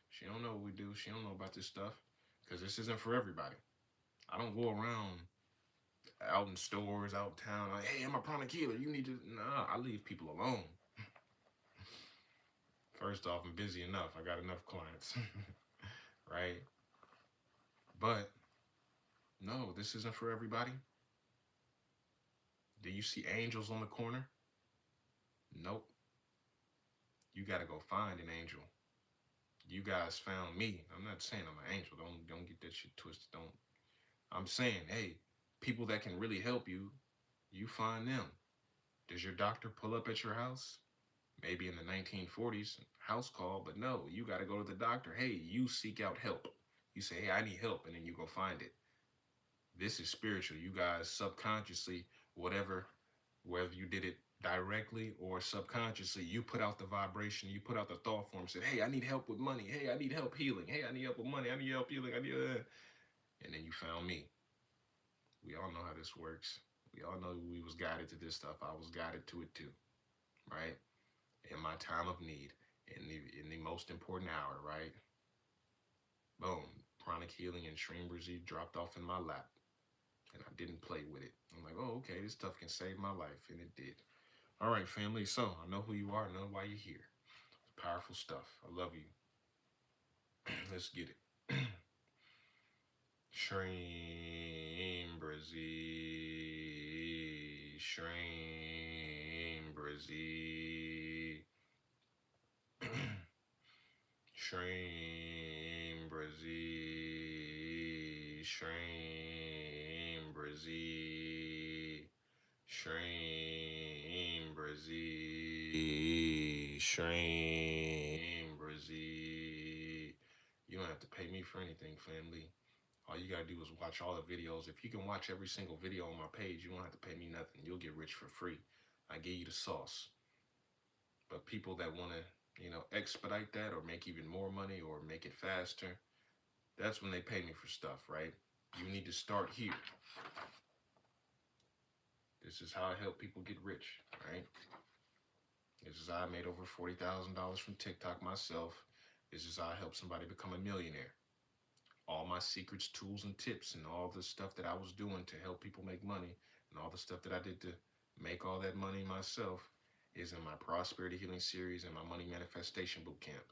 she don't know what we do. She don't know about this stuff because this isn't for everybody. I don't go around out in stores, out town, like, hey, I'm a pranic healer. You need to, nah, I leave people alone. First off, I'm busy enough. I got enough clients, right? But no, this isn't for everybody. Do you see angels on the corner? Nope. You got to go find an angel. You guys found me. I'm not saying I'm an angel. Don't get that shit twisted. Don't. I'm saying, hey, people that can really help you, you find them. Does your doctor pull up at your house? Maybe in the 1940s, house call, but no, you got to go to the doctor. Hey, you seek out help. You say, hey, I need help, and then you go find it. This is spiritual. You guys subconsciously, whether you did it directly or subconsciously, you put out the vibration, you put out the thought form, said, hey, I need help with money. Hey, I need help healing. Hey, I need help with money. I need help healing. And then you found me. We all know how this works. We all know we was guided to this stuff. I was guided to it too, right? In my time of need, in the most important hour, right? Boom, pranic healing and SHREEM BRZEE dropped off in my lap, and I didn't play with it. I'm like, oh, okay, this stuff can save my life, and it did. All right, family. So I know who you are, I know why you're here. It's powerful stuff. I love you. Let's get it. SHREEM BRZEE, SHREEM BRZEE, SHREEM BRZEE, SHREEM BRZEE, SHREEM BRZEE, SHREEM BRZEE. You don't have to pay me for anything, family. All you gotta do is watch all the videos. If you can watch every single video on my page, you don't have to pay me nothing. You'll get rich for free. I give you the sauce. But people that want to, expedite that or make even more money or make it faster, that's when they pay me for stuff, right? You need to start here. This is how I help people get rich, right? This is how I made over $40,000 from TikTok myself. This is how I helped somebody become a millionaire. All my secrets, tools, and tips, and all the stuff that I was doing to help people make money, and all the stuff that I did to make all that money myself is in my Prosperity Healing Series and my Money Manifestation Bootcamp.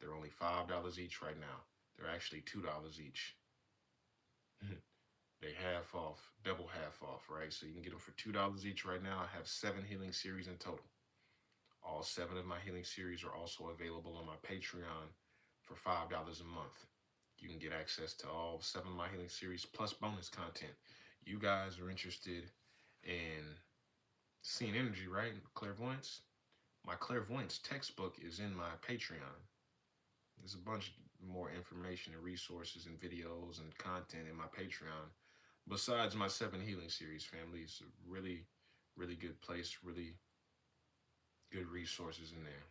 They're only $5 each right now. They're actually $2 each. They half off, double half off, right? So you can get them for $2 each right now. I have 7 healing series in total. All 7 of my healing series are also available on my Patreon for $5 a month. You can get access to all 7 of my healing series plus bonus content. You guys are interested in seeing energy, right? Clairvoyance. My clairvoyance textbook is in my Patreon. There's a bunch more information and resources and videos and content in my Patreon. Besides my 7 healing series, family, it's a really, really good place, really good resources in there.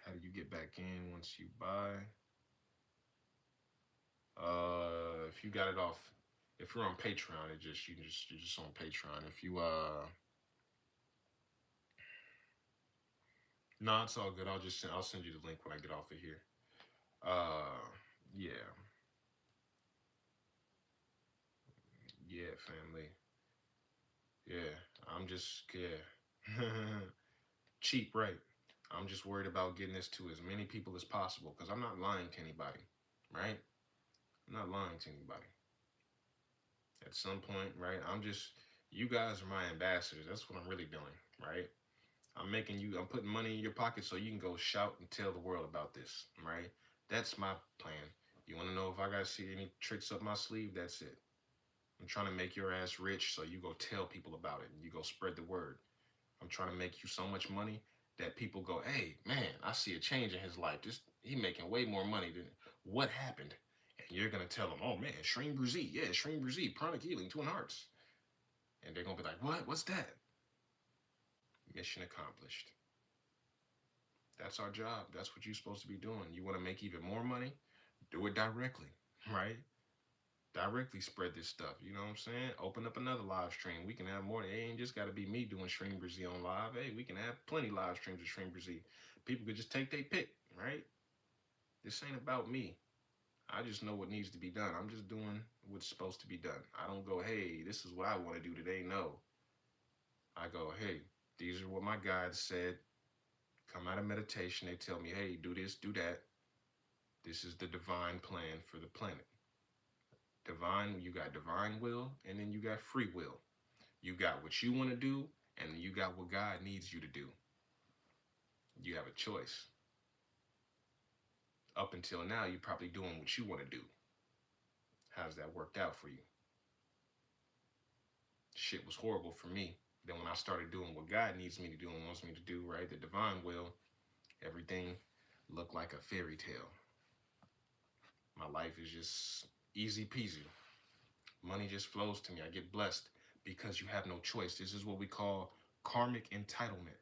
How do you get back in once you buy? If you got it off, if you're on Patreon, you're just on Patreon. If you no, it's all good. I'll send you the link when I get off of here. Yeah, family. Yeah, I'm just cheap, right? I'm just worried about getting this to as many people as possible because I'm not lying to anybody, right? I'm not lying to anybody. At some point, right? You guys are my ambassadors. That's what I'm really doing, right? I'm putting money in your pocket so you can go shout and tell the world about this, right? That's my plan. You want to know if I got to see any tricks up my sleeve? That's it. I'm trying to make your ass rich so you go tell people about it and you go spread the word. I'm trying to make you so much money that people go, hey, man, I see a change in his life. He making way more money than what happened. And You're going to tell them, oh man, SHREEM BRZEE. Yeah, SHREEM BRZEE, pranic healing, twin hearts. And they're going to be like, what? What's that? Mission accomplished. That's our job. That's what you're supposed to be doing. You want to make even more money? Do it directly, right? Directly spread this stuff. You know what I'm saying? Open up another live stream. We can have more. It ain't just got to be me doing SHREEM BRZEE on live. Hey, we can have plenty live streams of SHREEM BRZEE. People could just take their pick, right? This ain't about me. I just know what needs to be done. I'm just doing what's supposed to be done. I don't go, hey, this is what I want to do today. No. I go, hey, these are what my guides said. Come out of meditation. They tell me, hey, do this, do that. This is the divine plan for the planet. Divine, you got divine will, and then you got free will. You got what you want to do, and you got what God needs you to do. You have a choice. Up until now, you're probably doing what you want to do. How's that worked out for you? Shit was horrible for me. Then when I started doing what God needs me to do and wants me to do, right, the divine will, everything looked like a fairy tale. My life is just easy peasy. Money just flows to me. I get blessed because you have no choice. This is what we call karmic entitlement.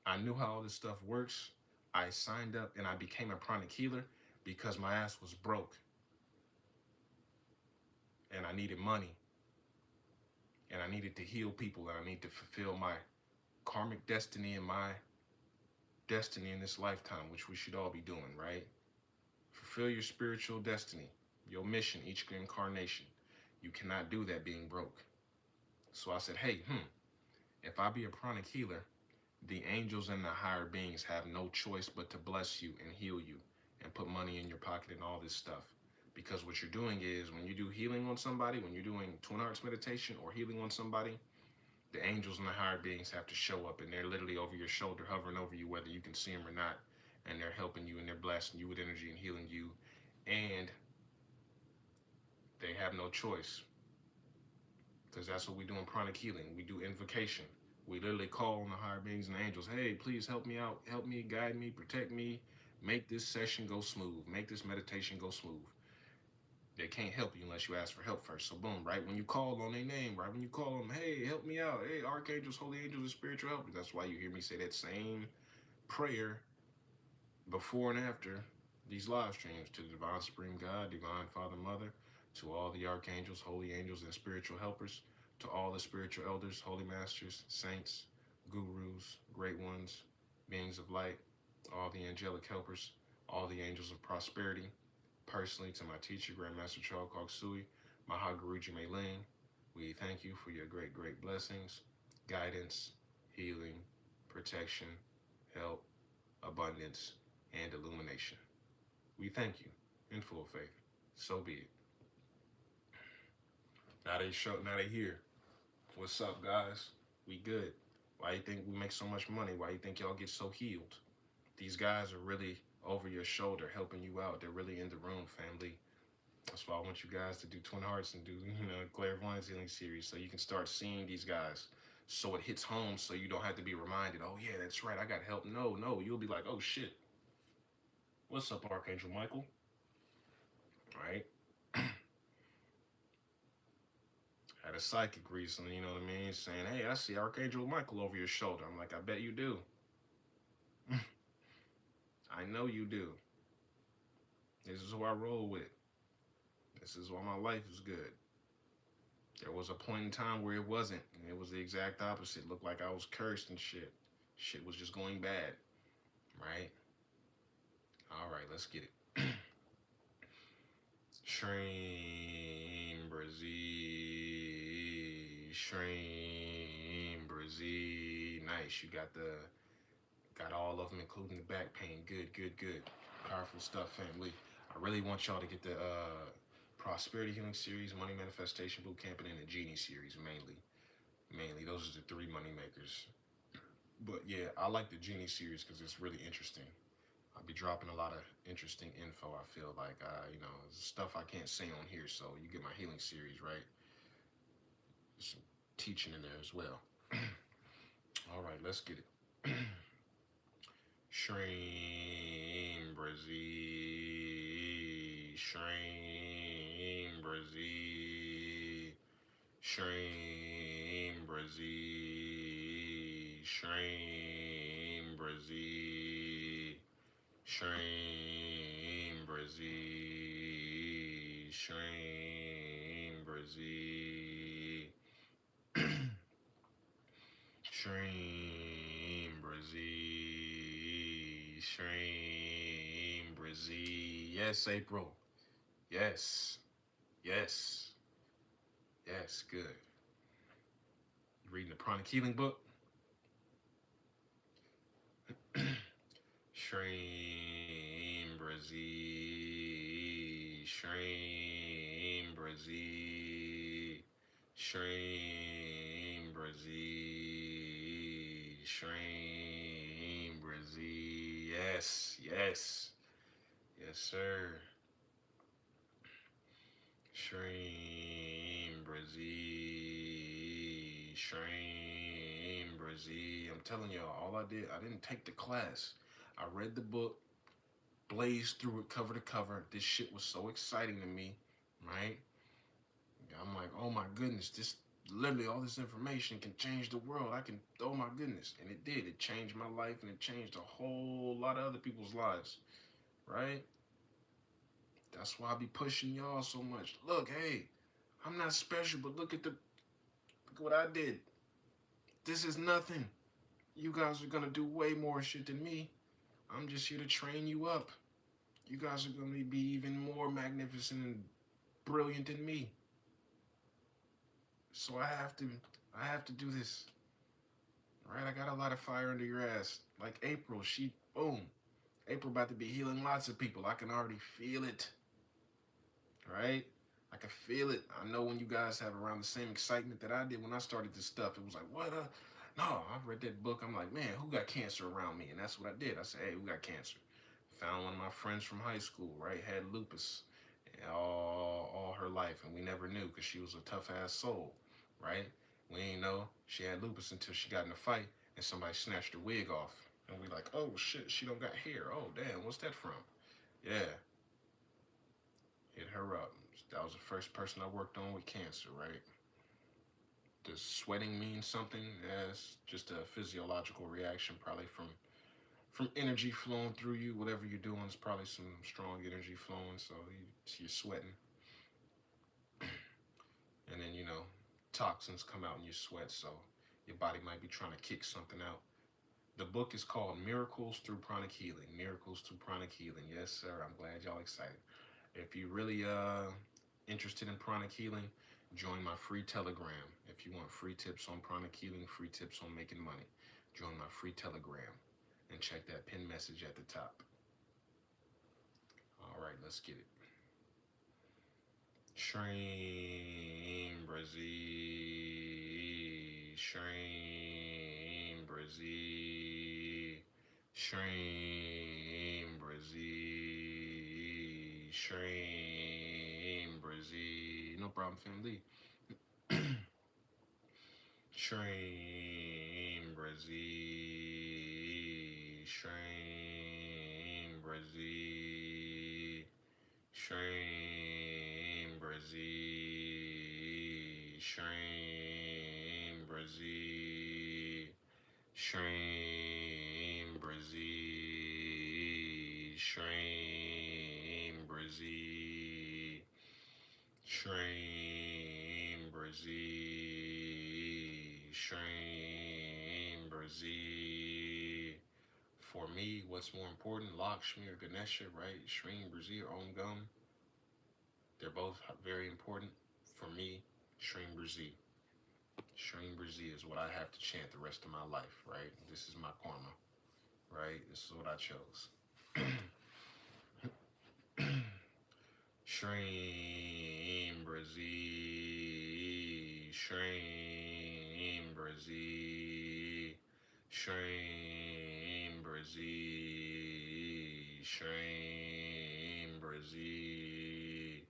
I knew how all this stuff works. I signed up and I became a pranic healer because my ass was broke. And I needed money. And I needed to heal people. And I need to fulfill my karmic destiny and my destiny in this lifetime, which we should all be doing, right? Fulfill your spiritual destiny, your mission, each incarnation. You cannot do that being broke. So I said, hey, if I be a pranic healer, the angels and the higher beings have no choice but to bless you and heal you and put money in your pocket and all this stuff. Because what you're doing is when you do healing on somebody, when you're doing twin hearts meditation or healing on somebody, the angels and the higher beings have to show up and they're literally over your shoulder, hovering over you, whether you can see them or not. And they're helping you and they're blessing you with energy and healing you. And they have no choice. Because that's what we do in pranic healing. We do invocation. We literally call on the higher beings and the angels. Hey, please help me out. Help me, guide me, protect me. Make this session go smooth. Make this meditation go smooth. They can't help you unless you ask for help first. So boom, right when you call on their name, right when you call them, hey, help me out. Hey, archangels, holy angels, and spiritual helpers. That's why you hear me say that same prayer before and after these live streams to the divine supreme God, divine Father, Mother, to all the archangels, holy angels, and spiritual helpers, to all the spiritual elders, holy masters, saints, gurus, great ones, beings of light, all the angelic helpers, all the angels of prosperity, personally to my teacher, Grandmaster Charles Koksui, Mahaguruji Meiling, we thank you for your great, great blessings, guidance, healing, protection, help, abundance, and illumination. We thank you in full faith. So be it. Now they here. What's up, guys? We good. Why you think we make so much money? Why you think y'all get so healed? These guys are really over your shoulder helping you out. They're really in the room, family. That's why I want you guys to do Twin Hearts and do, Clairvoyance Healing Series so you can start seeing these guys. So it hits home so you don't have to be reminded, oh yeah, that's right, I got help. No, you'll be like, oh shit. What's up, Archangel Michael? Right? Had a psychic recently, you know what I mean, saying, hey, I see Archangel Michael over your shoulder. I'm like, I bet you do. I know you do. This is who I roll with. This is why my life is good. There was a point in time where it wasn't, and it was the exact opposite. It looked like I was cursed and shit. Shit was just going bad, right? All right, let's get it. SHREEM BRZEE, SHREEM BRZEE. Nice, you got all of them, including the back pain. Good. Powerful stuff, family. I really want y'all to get the Prosperity Healing Series, Money Manifestation Bootcamp, and the Genie Series, mainly. Those are the 3 money makers. But yeah, I like the Genie Series because it's really interesting. I'll be dropping a lot of interesting info, I feel like. Stuff I can't say on here, so you get my healing series, right? There's some teaching in there as well. All right, let's get it. SHREEM BRZEE, SHREEM, BRZEE, SHREEM, BRZEE, SHREEM, BRZEE, SHREEM, BRZEE, SHREEM, BRZEE, SHREEM, BRZEE, SHREEM, BRZEE. Yes, April. Yes. Yes. Yes. Good. You reading the Pranic Healing book? SHREEM, BRZEE, SHREEM, BRZEE, SHREEM, BRZEE, SHREEM, BRZEE. Yes, yes, yes, sir. SHREEM, BRZEE, SHREEM, BRZEE. I'm telling y'all, all I didn't take the class. I read the book, blazed through it cover to cover. This shit was so exciting to me, right? I'm like, oh my goodness, this literally all this information can change the world. Oh my goodness. And it did. It changed my life and it changed a whole lot of other people's lives, right? That's why I be pushing y'all so much. Look, hey, I'm not special, but look at what I did. This is nothing. You guys are gonna do way more shit than me. I'm just here to train you up. You guys are gonna be even more magnificent and brilliant than me. So I have to do this. Right? I got a lot of fire under your ass. Like April, boom. April about to be healing lots of people. I can already feel it. Right? I can feel it. I know when you guys have around the same excitement that I did when I started this stuff. It was like, what? No, I read that book. I'm like, man, who got cancer around me? And that's what I did. I said, hey, who got cancer? Found one of my friends from high school, right? Had lupus all her life. And we never knew because she was a tough ass soul, right? We ain't know she had lupus until she got in a fight and somebody snatched her wig off. And we like, oh shit, she don't got hair. Oh damn, what's that from? Yeah, hit her up. That was the first person I worked on with cancer, right? Does sweating mean something? Yeah, it's just a physiological reaction, probably from energy flowing through you. Whatever you're doing is probably some strong energy flowing, so you're sweating. And then, toxins come out in your sweat, so your body might be trying to kick something out. The book is called Miracles Through Pranic Healing. Miracles Through Pranic Healing. Yes, sir. I'm glad y'all excited. If you're really interested in pranic healing, join my free Telegram. If you want free tips on pranic healing, free tips on making money, join my free Telegram and check that pin message at the top. All right, let's get it. SHREEM, BRZEE, SHREEM, BRZEE, SHREEM, BRZEE, SHREEM, BRZEE. No problem, family. SHREEM, BRZEE, SHREEM, BRZEE, SHREEM, BRZEE, SHREEM, BRZEE, SHREEM, BRZEE, SHREEM, BRZEE, SHREEM, BRZEE, SHREEM, BRZEE. For me, what's more important, Lakshmi or Ganesha, right? SHREEM, BRZEE, or Om Gum. They're both very important. For me, SHREEM, BRZEE. SHREEM, BRZEE is what I have to chant the rest of my life, right? This is my karma, right? This is what I chose. SHREEM, BRZEE, SHREEM, BRZEE, SHREEM, BRZEE, SHREEM, BRZEE,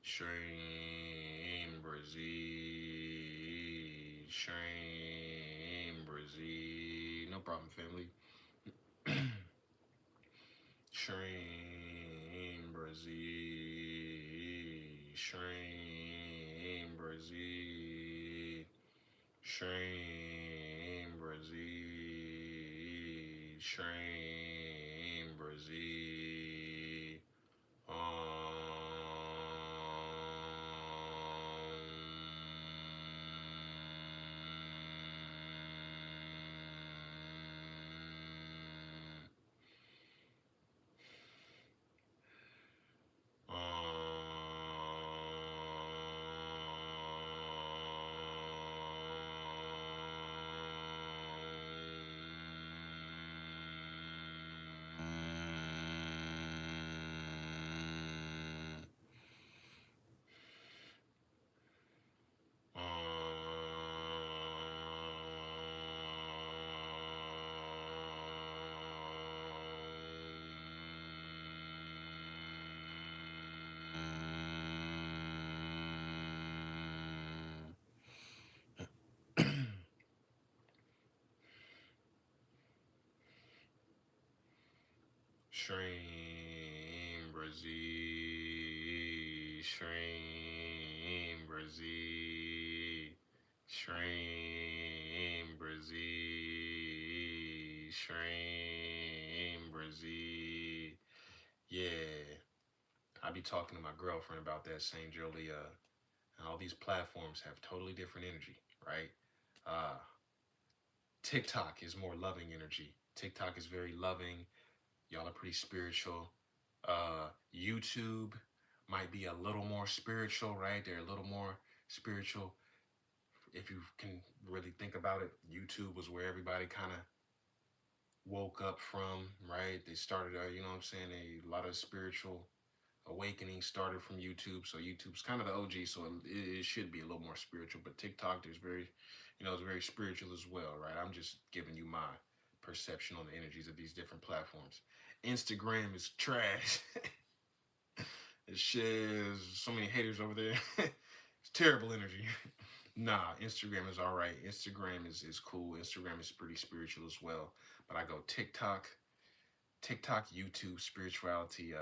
SHREEM, BRZEE, SHREEM, BRZEE. No problem, family. SHREEM, BRZEE, SHREEM, BRZEE, SHREEM, BRZEE, SHREEM, BRZEE. SHREEM, BRZEE, SHREEM, BRZEE, SHREEM, BRZEE, SHREEM, BRZEE. Yeah, I be talking to my girlfriend about that St. Jolie. All these platforms have totally different energy, right? Uh, TikTok is more loving energy. TikTok is very loving. Y'all are pretty spiritual. YouTube might be a little more spiritual, right? They're a little more spiritual. If you can really think about it, YouTube was where everybody kind of woke up from, right? They started, you know what I'm saying? A lot of spiritual awakening started from YouTube. So YouTube's kind of the OG, so it should be a little more spiritual. But TikTok, there's very, it's very spiritual as well, right? I'm just giving you my perception on the energies of these different platforms. Instagram is trash. It shares so many haters over there. It's terrible energy. Nah, Instagram is all right. Instagram is cool. Instagram is pretty spiritual as well. But I go TikTok, YouTube, spirituality.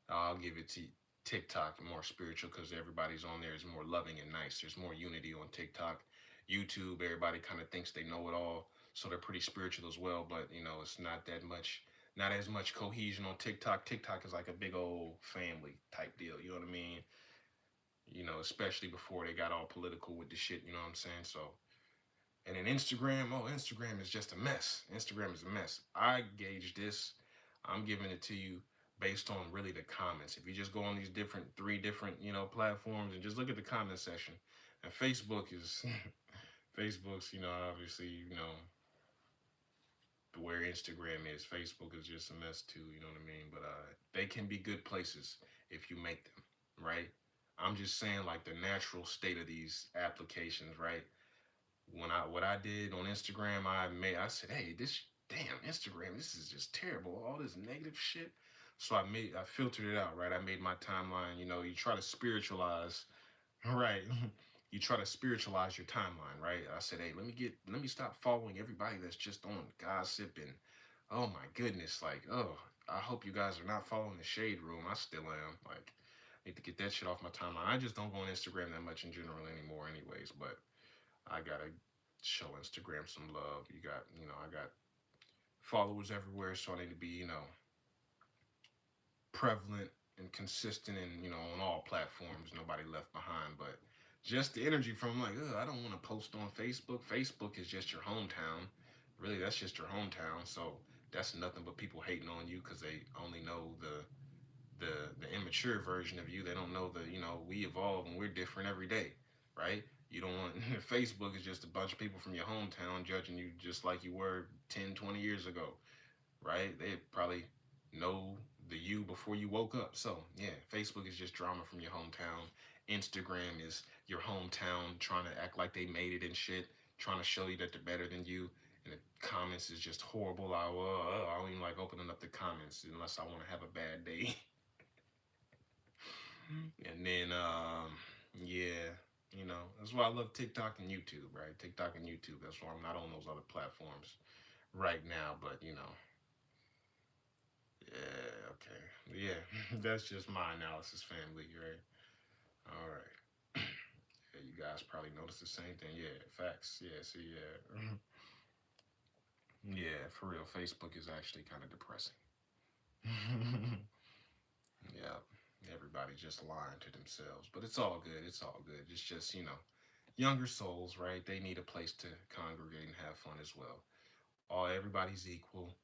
I'll give it to TikTok more spiritual because everybody's on there is more loving and nice. There's more unity on TikTok. YouTube, everybody kind of thinks they know it all, so they're pretty spiritual as well. But it's not that much, not as much cohesion on TikTok. TikTok is like a big old family type deal. You know what I mean? Especially before they got all political with the shit. You know what I'm saying? So, and then Instagram, Instagram is just a mess. Instagram is a mess. I gauge this. I'm giving it to you based on really the comments. If you just go on these three different, platforms and just look at the comment section. And Facebook is, Facebook's, obviously, where Instagram is. Facebook is just a mess too, you know what I mean? But they can be good places if you make them, right? I'm just saying like the natural state of these applications, right? What I did on Instagram, I said, hey, this damn Instagram, this is just terrible. All this negative shit. So I filtered it out, right? I made my timeline, you try to spiritualize, right? You try to spiritualize your timeline, right? I said, hey, let me stop following everybody that's just on gossip and oh my goodness, like, oh, I hope you guys are not following the shade room. I still am. Like, I need to get that shit off my timeline. I just don't go on Instagram that much in general anymore, anyways, but I gotta show Instagram some love. I got followers everywhere, so I need to be, prevalent and consistent and, on all platforms, nobody left behind. But just the energy from like, I don't want to post on Facebook. Facebook is just your hometown. Really, that's just your hometown. So that's nothing but people hating on you because they only know the immature version of you. They don't know we evolve and we're different every day, right? You don't want Facebook is just a bunch of people from your hometown judging you just like you were 10, 20 years ago, right? They probably know the you before you woke up. So yeah, Facebook is just drama from your hometown. Instagram is your hometown trying to act like they made it and shit, trying to show you that they're better than you. And the comments is just horrible. I don't even like opening up the comments unless I want to have a bad day. And then, yeah, that's why I love TikTok and YouTube, right? TikTok and YouTube. That's why I'm not on those other platforms right now. But, yeah, okay. That's just my analysis, family, right? All right. Yeah, you guys probably noticed the same thing. Yeah, facts. Yeah, see, yeah. Yeah, for real, Facebook is actually kind of depressing. Yeah, everybody just lying to themselves, but it's all good. It's all good. It's just, younger souls, right? They need a place to congregate and have fun as well. All everybody's equal.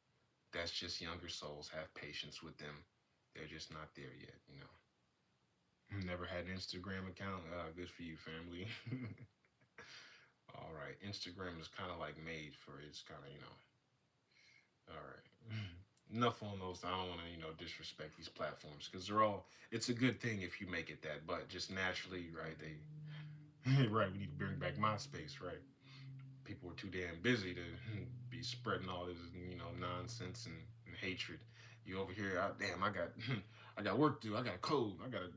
That's just younger souls. Have patience with them. They're just not there yet. Never had an Instagram account. Good for you, family. All right, Instagram is kind of like made for it's kind of All right. Enough on those. I don't want to disrespect these platforms because they're all. It's a good thing if you make it that, but just naturally, right? Right. We need to bring back MySpace, right? People were too damn busy to be spreading all this nonsense and hatred. You over here, damn, I got work to do. I got code. I got to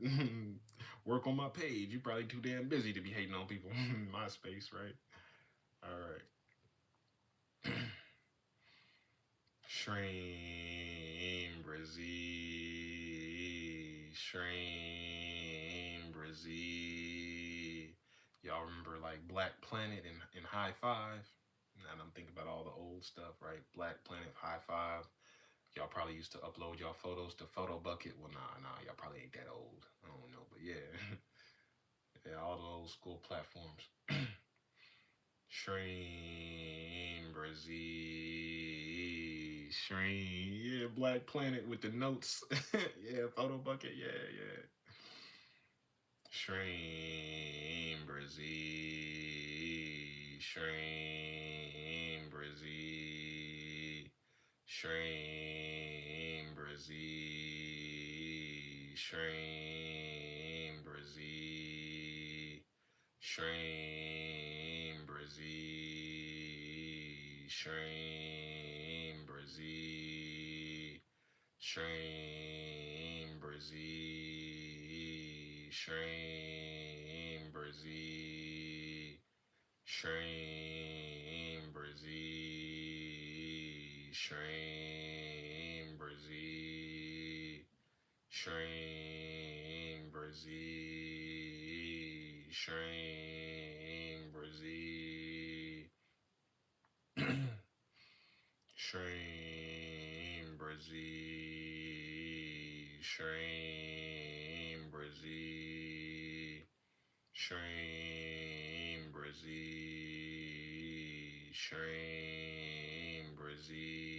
work on my page. You probably too damn busy to be hating on people. MySpace, right? All right. SHREEM, BRZEE, SHREEM, BRZEE. Y'all remember like Black Planet and High Five? Now I'm thinking about all the old stuff, right? Black Planet, High Five. Y'all probably used to upload y'all photos to Photo Bucket. Well, nah, y'all probably ain't that old. I don't know, but yeah, yeah, all the old school platforms. SHREEM, BRZEE, SHREEM. Yeah, Black Planet with the notes. Yeah, Photo Bucket. Yeah, yeah. SHREEM, BRZEE, SHREEM, BRZEE, SHREEM, BRZEE, SHREEM, BRZEE, SHREEM, BRZEE, SHREEM, BRZEE, SHREEM, BRZEE, SHREEM, BRZEE, SHREEM, BRZEE, SHREEM, BRZEE, SHREEM, BRZEE, SHREEM, BRZEE, SHREEM, BRZEE, SHREEM, BRZEE, SHREEM, BRZEE, SHREEM, BRZEE.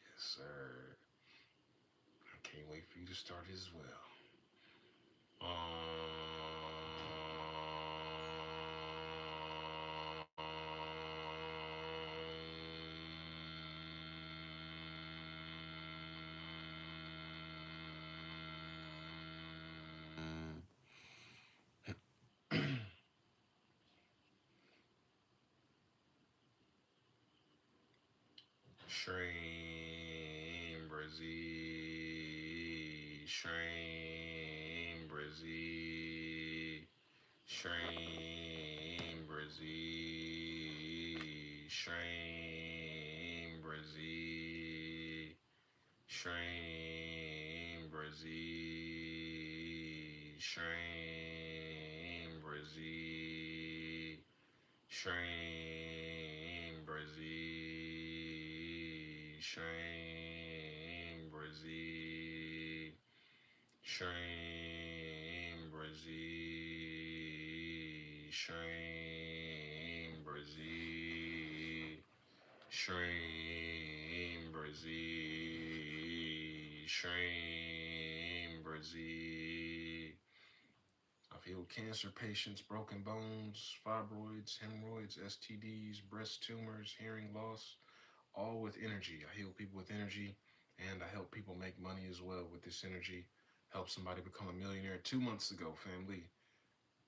Yes, sir. I can't wait for you to start as well. SHREEM, BRZEE, SHREEM, BRZEE, SHREEM, BRZEE, SHREEM, BRZEE, SHREEM, BRZEE, SHREEM, BRZEE, SHREEM, BRZEE, SHREEM, BRZEE, SHREEM, BRZEE, SHREEM, BRZEE, SHREEM, BRZEE, SHREEM, BRZEE. I've healed cancer patients, broken bones, fibroids, hemorrhoids, STDs, breast tumors, hearing loss, all with energy. I heal people with energy And I help people make money as well with this energy. Helped somebody become a millionaire 2 months ago, family,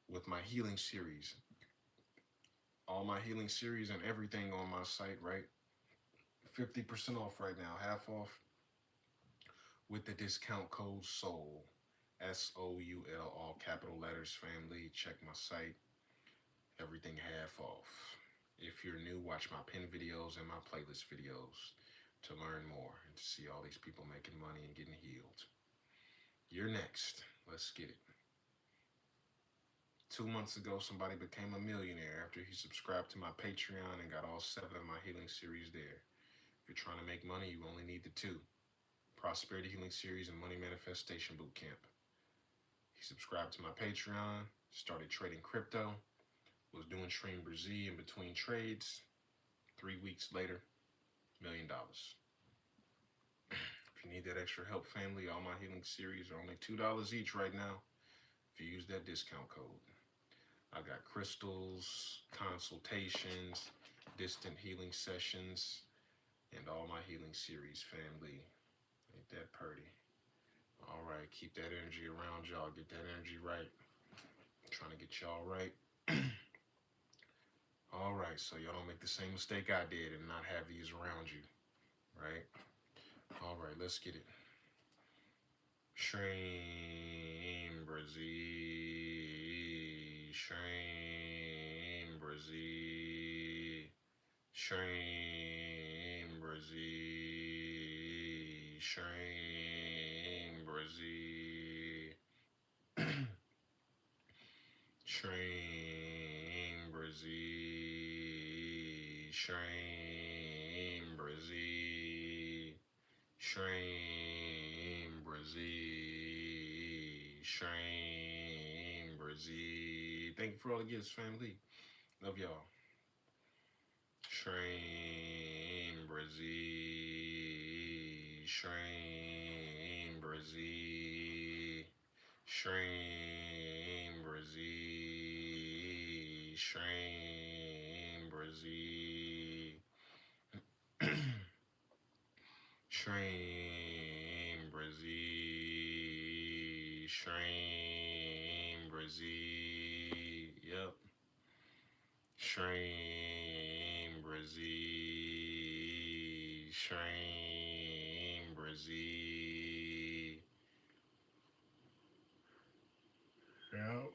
with my healing series. All my healing series and everything on my site, right? 50% off right now, half off with the discount code SOUL. SOUL, all capital letters, family. Check my site. Everything half off. If you're new, watch my pin videos and my playlist videos to learn more and to see all these people making money and getting healed. You're next. Let's get it. 2 months ago, somebody became a millionaire after he subscribed to my Patreon and got all 7 of my healing series there. If you're trying to make money, you only need the 2. Prosperity Healing Series and Money Manifestation Bootcamp. He subscribed to my Patreon, started trading crypto, was doing SHREEM BRZEE in between trades. 3 weeks later, $1 million. If you need that extra help, family, all my healing series are only $2 each right now if you use that discount code. I got crystals, consultations, distant healing sessions, and all my healing series, family. Ain't that pretty? All right, keep that energy around y'all. Get that energy right. I'm trying to get y'all right. All right, so y'all don't make the same mistake I did and not have these around you, right? All right, let's get it. SHREEM BRZEE, SHREEM BRZEE, SHREEM BRZEE, SHREEM BRZEE, SHREEM BRZEE, SHREEM BRZEE, SHREEM BRZEE, SHREEM BRZEE. Thank you for all the gifts, family. Love y'all. SHREEM BRZEE, SHREEM BRZEE, SHREEM BRZEE, SHREEM BRZEE, SHREEM BRZEE, SHREEM BRZEE. Yep. SHREEM BRZEE, SHREEM BRZEE. Yep.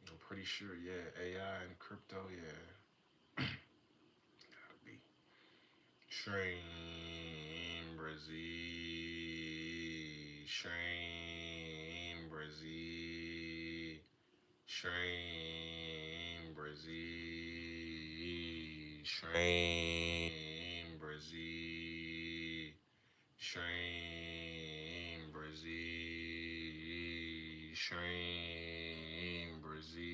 I'm pretty sure, yeah. AI and crypto, yeah. Gotta be. SHREEM BRZEE, SHREEM BRZEE, SHREEM BRZEE, SHREEM BRZEE, SHREEM BRZEE, SHREEM BRZEE,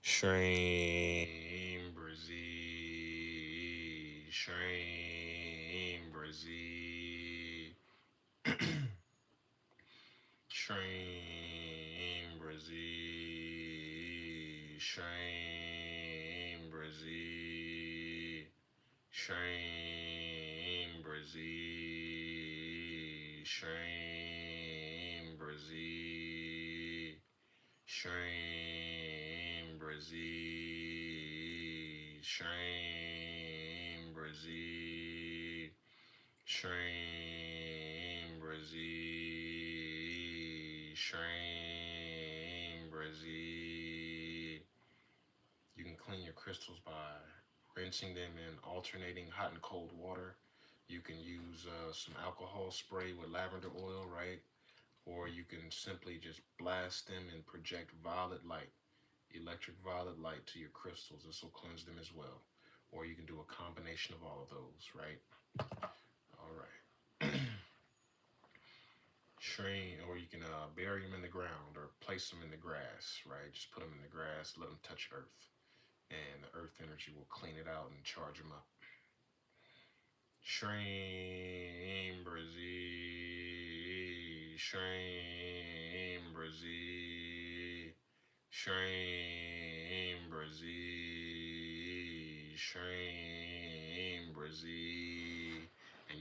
SHREEM BRZEE, SHREEM BRZEE, SHREEM BRZEE, SHREEM BRZEE, SHREEM BRZEE, SHREEM BRZEE, SHREEM BRZEE, SHREEM BRZEE, SHREEM BRZEE, SHREEM BRZEE. You can clean your crystals by rinsing them in alternating hot and cold water. You can use some alcohol spray with lavender oil, right? Or you can simply just blast them and project violet light, electric violet light to your crystals. This will cleanse them as well. Or you can do a combination of all of those, right? All right. SHREEM, or you can bury them in the ground or place them in the grass, right? Just put them in the grass, let them touch earth. And the earth energy will clean it out and charge them up. SHREEM BRZEE, SHREEM BRZEE, SHREEM BRZEE, SHREEM BRZEE. And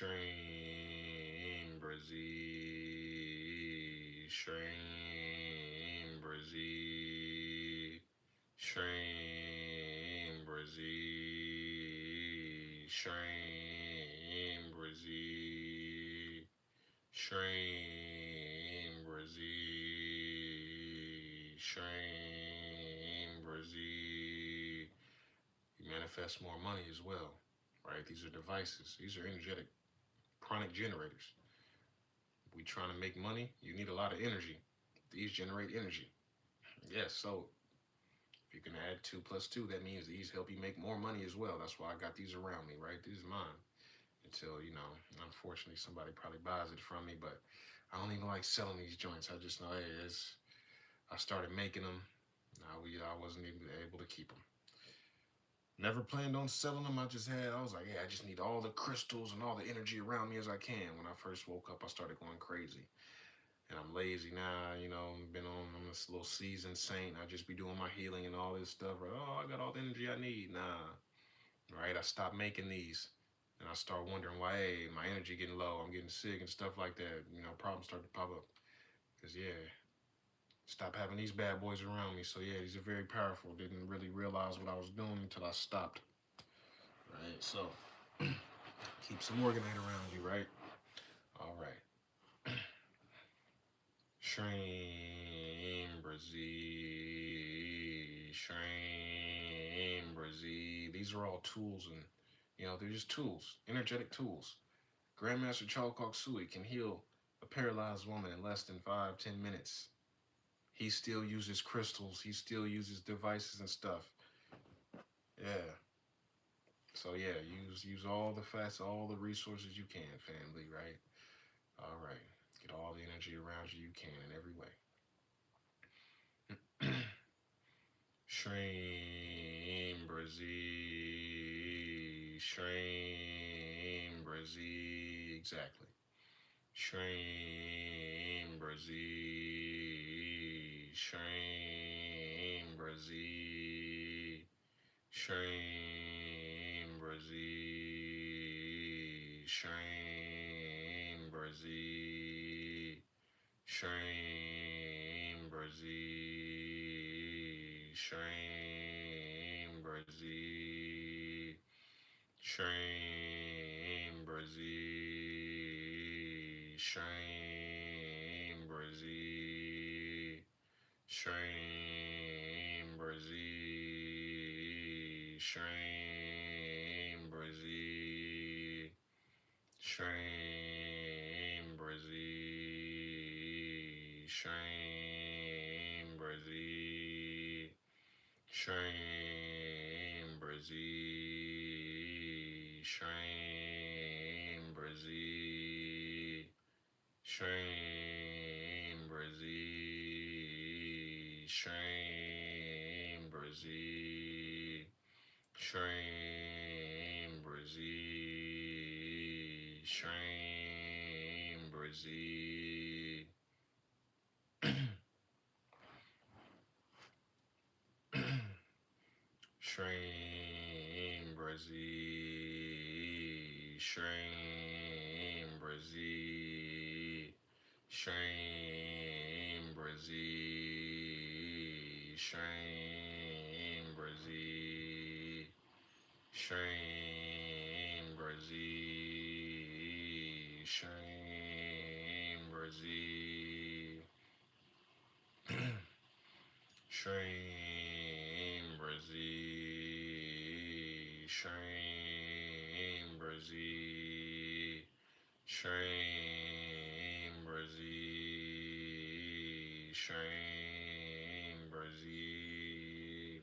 SHREEM, BRZEE, SHREEM, BRZEE, SHREEM, BRZEE, SHREEM, BRZEE, SHREEM, BRZEE, SHREEM, BRZEE. You manifest more money as well, right? These are devices. These are energetic chronic generators. We trying to make money, you need a lot of energy. These generate energy. Yes, so if you can add 2 plus 2, that means these help you make more money as well. That's why I got these around me, right? These are mine. Until, unfortunately somebody probably buys it from me, but I don't even like selling these joints. I just know, hey, I started making them. I wasn't even able to keep them. Never planned on selling them. I was like, I just need all the crystals and all the energy around me as I can. When I first woke up, I started going crazy. And I'm lazy now, I'm this little seasoned saint. I just be doing my healing and all this stuff. Right? Oh, I got all the energy I need. Nah, right? I stopped making these. And I start wondering why, hey, my energy getting low. I'm getting sick and stuff like that. Problems start to pop up. Because, stop having these bad boys around me. So, these are very powerful. Didn't really realize what I was doing until I stopped. Right? So, keep some organite around you, right? All right. SHREEM, BRZEE, SHREEM, BRZEE. These are all tools, and they're just tools, energetic tools. Grandmaster Chalkok Sui can heal a paralyzed woman in less than 5-10 minutes. He still uses crystals. He still uses devices and stuff. Yeah. So use all the facts, all the resources you can, family. Right. All right. Get all the energy around you can in every way. SHREEM, BRZEE, SHREEM, BRZEE, exactly. SHREEM, BRZEE, SHREEM, BRZEE, SHREEM, BRZEE, SHREEM, BRZEE, SHREEM, BRZEE, SHREEM, BRZEE, SHREEM, BRZEE, SHREEM, BRZEE, SHREEM, BRZEE, SHREEM, BRZEE, SHREEM, BRZEE, SHREEM, BRZEE, SHREEM, BRZEE, SHREEM, BRZEE, SHREEM, BRZEE, SHREEM, BRZEE, SHREEM, BRZEE, SHREEM, BRZEE. SHREEM, BRZEE, SHREEM, BRZEE, SHREEM, BRZEE, SHREEM, BRZEE, SHREEM, BRZEE, SHREEM, BRZEE, SHREEM, BRZEE, SHREEM, BRZEE, SHREEM, BRZEE, SHREEM, BRZEE.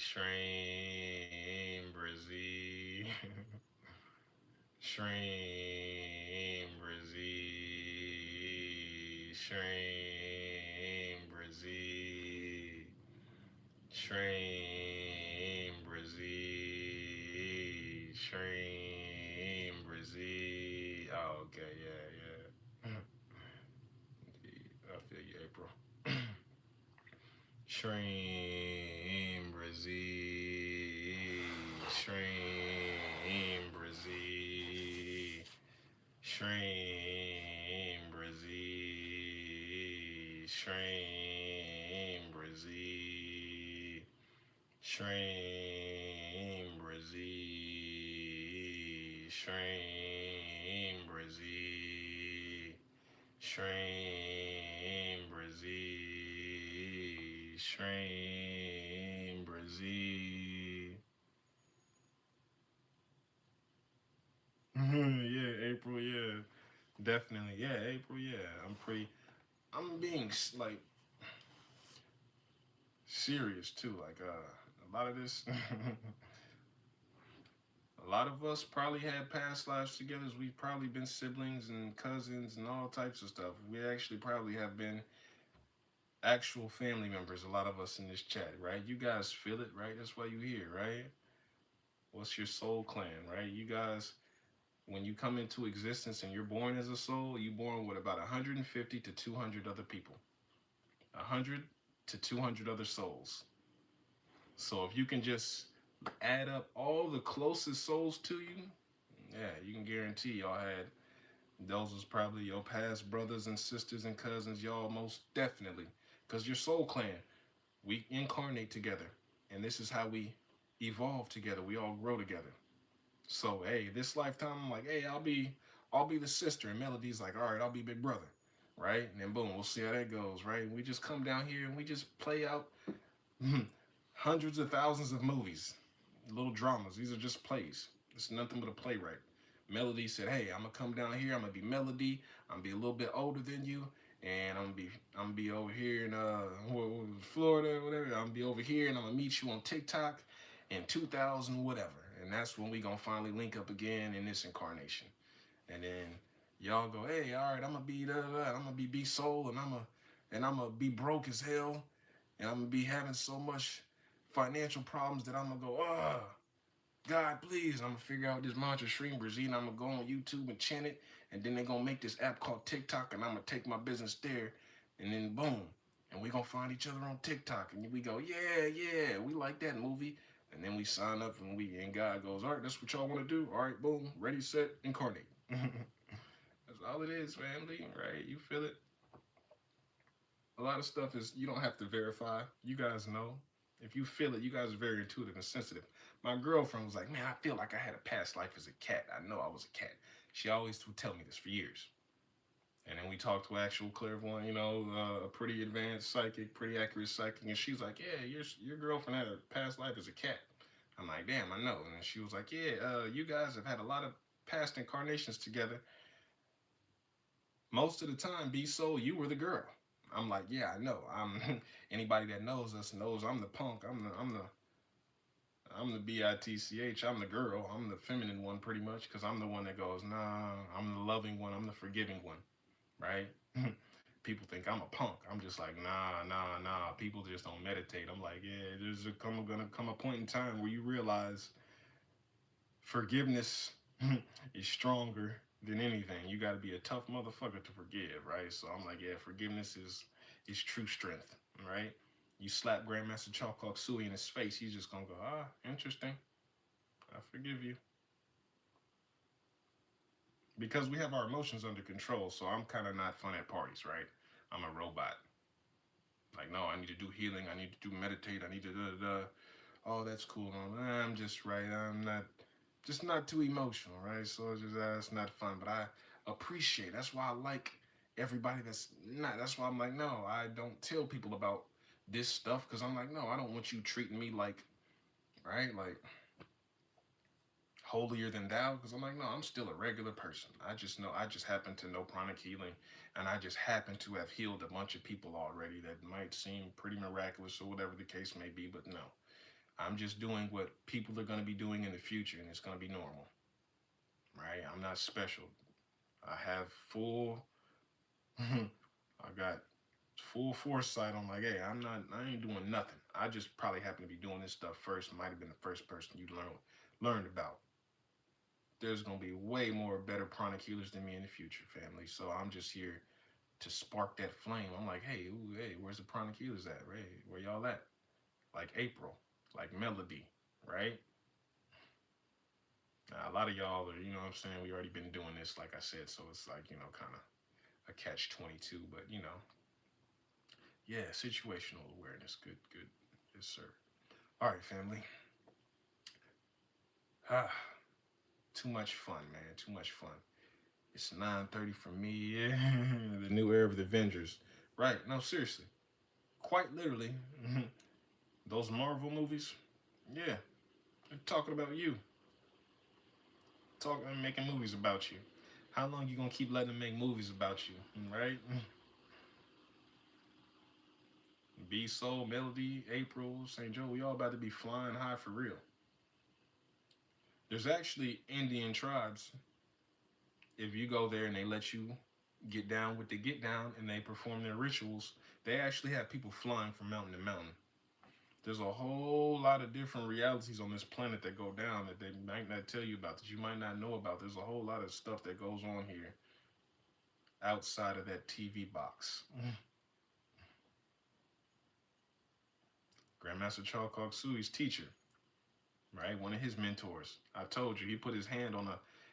SHREEM, BRZEE. SHREEM, BRZEE. SHREEM, BRZEE. SHREEM, BRZEE. SHREEM, BRZEE. Oh, okay, yeah, yeah. I feel you, April. SHREEM, BRZEE. SHREEM, BRZEE. SHREEM, BRZEE. SHREEM, BRZEE. SHREEM, BRZEE. SHREEM, BRZEE. SHREEM, BRZEE. SHREEM, BRZEE. Yeah, April, yeah. Definitely, yeah, April, yeah. I'm being like serious too. Like a lot of this, a lot of us probably had past lives together. We've probably been siblings and cousins and all types of stuff. We actually probably have been actual family members. A lot of us in this chat, right? You guys feel it, right? That's why you here, right? What's your soul clan, right? You guys, when you come into existence and you're born as a soul, you're born with about 150 to 200 other people, 100 to 200 other souls. So if you can just add up all the closest souls to you, yeah, you can guarantee y'all had those was probably your past brothers and sisters and cousins, y'all most definitely. Because your soul clan, we incarnate together. And this is how we evolve together. We all grow together. So hey, this lifetime, I'm like, hey, I'll be the sister. And Melody's like, all right, I'll be big brother. Right? And then boom, we'll see how that goes, right? And we just come down here and we just play out hundreds of thousands of movies, little dramas. These are just plays. It's nothing but a playwright. Melody said, "Hey, I'm gonna come down here. I'm gonna be Melody. I'm gonna be a little bit older than you, and I'm gonna be over here in Florida, whatever. I'm gonna be over here, and I'm gonna meet you on TikTok in 2000, whatever. And that's when we gonna finally link up again in this incarnation. And then y'all go, hey, all right, I'm gonna be I'm gonna be B Soul, and I'm gonna be broke as hell, and I'm gonna be having so much financial problems that I'm gonna go, God, please, I'm gonna figure out this mantra SHREEM BRZEE, and I'm gonna go on YouTube and chant it, and then they're gonna make this app called TikTok, and I'm gonna take my business there, and then boom, and we gonna find each other on TikTok, and we go, yeah, yeah, we like that movie, and then we sign up, and God goes, all right, that's what y'all wanna do, all right, boom, ready, set, incarnate. That's all it is, family, right? You feel it? A lot of stuff is you don't have to verify. You guys know. If you feel it, you guys are very intuitive and sensitive. My girlfriend was like, man, I feel like I had a past life as a cat. I know I was a cat. She always would tell me this for years. And then we talked to actual clairvoyant, a pretty advanced psychic, pretty accurate psychic. And she's like, yeah, your girlfriend had a past life as a cat. I'm like, damn, I know. And she was like, yeah, you guys have had a lot of past incarnations together. Most of the time, B Soul, you were the girl. I'm like, yeah, I know. I'm anybody that knows us knows I'm the punk. I'm the bitch. I'm the girl. I'm the feminine one, pretty much, because I'm the one that goes, nah. I'm the loving one. I'm the forgiving one, right? People think I'm a punk. I'm just like, nah, nah, nah. People just don't meditate. I'm like, yeah, gonna come a point in time where you realize forgiveness is stronger than anything. You got to be a tough motherfucker to forgive, right? So I'm like, yeah, forgiveness is true strength, right? You slap Grandmaster Chalk Suey in his face, he's just gonna go, interesting. I forgive you. Because we have our emotions under control, so I'm kind of not fun at parties, right? I'm a robot. Like, no, I need to do healing. I need to do meditate. I need to da da da. Oh, that's cool. I'm just right. I'm not just not too emotional, right? So it's just it's not fun. But I appreciate. That's why I like everybody that's not. That's why I'm like, no, I don't tell people about this stuff because I'm like, no, I don't want you treating me like, right, like holier than thou. Because I'm like, no, I'm still a regular person. I just happen to know pranic healing, and I just happen to have healed a bunch of people already that might seem pretty miraculous or whatever the case may be. But no, I'm just doing what people are going to be doing in the future, and it's going to be normal, right? I'm not special. I have full, I got full foresight on like, hey, I ain't doing nothing. I just probably happen to be doing this stuff first. Might have been the first person you learned about. There's gonna be way more better chronic healers than me in the future, family. So I'm just here to spark that flame. I'm like, hey, ooh, hey, where's the chronic healers at? Right? Where y'all at? Like April, like Melody, right? Now, a lot of y'all are, you know what I'm saying, we already been doing this, like I said, so it's like, kind of a catch 22, but yeah, situational awareness. Good, good. Yes, sir. All right, family. Ah, too much fun, man. Too much fun. It's 9:30 for me. Yeah, the new era of the Avengers. Right? No, seriously. Quite literally, those Marvel movies. Yeah, they're talking about you. Talking and making movies about you. How long you gonna keep letting them make movies about you? Right? B Soul, Melody, April, St. Joe. We all about to be flying high for real. There's actually Indian tribes. If you go there and they let you get down with the get down and they perform their rituals, they actually have people flying from mountain to mountain. There's a whole lot of different realities on this planet that go down that they might not tell you about, that you might not know about. There's a whole lot of stuff that goes on here outside of that TV box. Grandmaster Chalkok Sui's teacher, right? One of his mentors. I told you, he put his hand on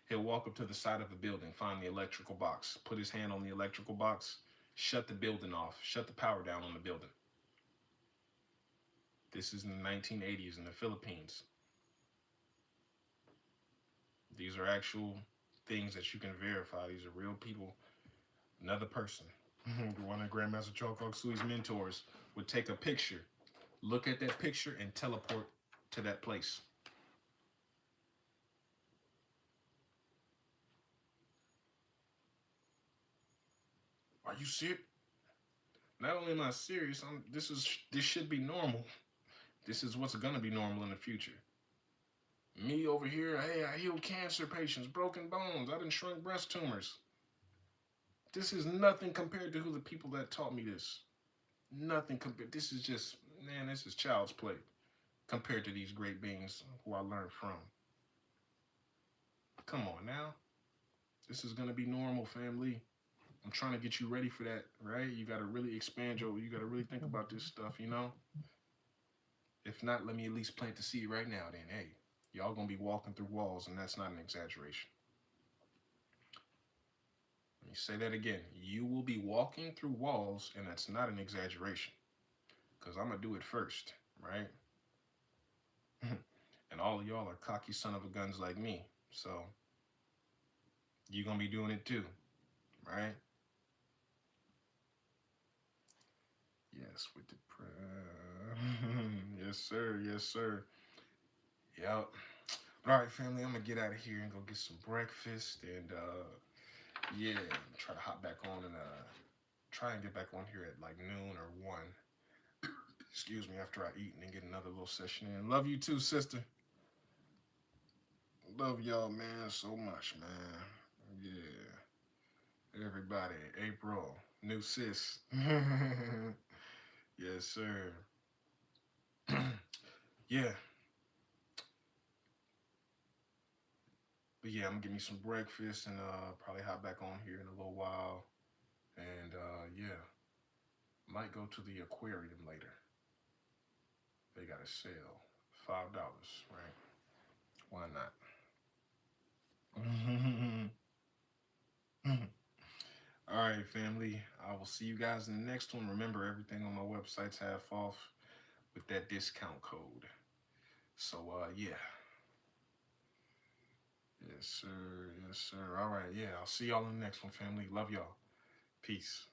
he'll walk up to the side of a building, find the electrical box, put his hand on the electrical box, shut the building off, shut the power down on the building. This is in the 1980s in the Philippines. These are actual things that you can verify. These are real people. Another person, one of Grandmaster Chalkok Sui's mentors, would take a picture, look at that picture, and teleport to that place. Are you serious? Not only am I serious, this should be normal. This is what's gonna be normal in the future. Me over here, hey, I healed cancer patients, broken bones, I done shrunk breast tumors. This is nothing compared to who the people that taught me this. Nothing compared. This is just, man, this is child's play compared to these great beings who I learned from. Come on now. This is gonna be normal, family. I'm trying to get you ready for that, right? You gotta really you gotta really think about this stuff. If not, let me at least plant the seed right now then. Hey, y'all gonna be walking through walls, and that's not an exaggeration. Let me say that again. You will be walking through walls, and that's not an exaggeration. Because I'm gonna do it first, right? And all of y'all are cocky son of a guns like me. So you're gonna be doing it too, right? Yes, with the yes, sir. Yes, sir. Yep. All right, family. I'm gonna get out of here and go get some breakfast, and yeah, try to hop back on and try and get back on here at like noon or 1. Excuse me, after I eat and then get another little session in. Love you too, sister. Love y'all, man, so much, man. Yeah. Everybody, April, new sis. Yes, sir. Yeah. But yeah, I'm gonna get me some breakfast and probably hop back on here in a little while. And yeah, might go to the aquarium later. They got a sale. $5, right? Why not? All right, family. I will see you guys in the next one. Remember, everything on my website's half off with that discount code. So, yeah. Yes, sir. Yes, sir. All right. Yeah, I'll see y'all in the next one, family. Love y'all. Peace.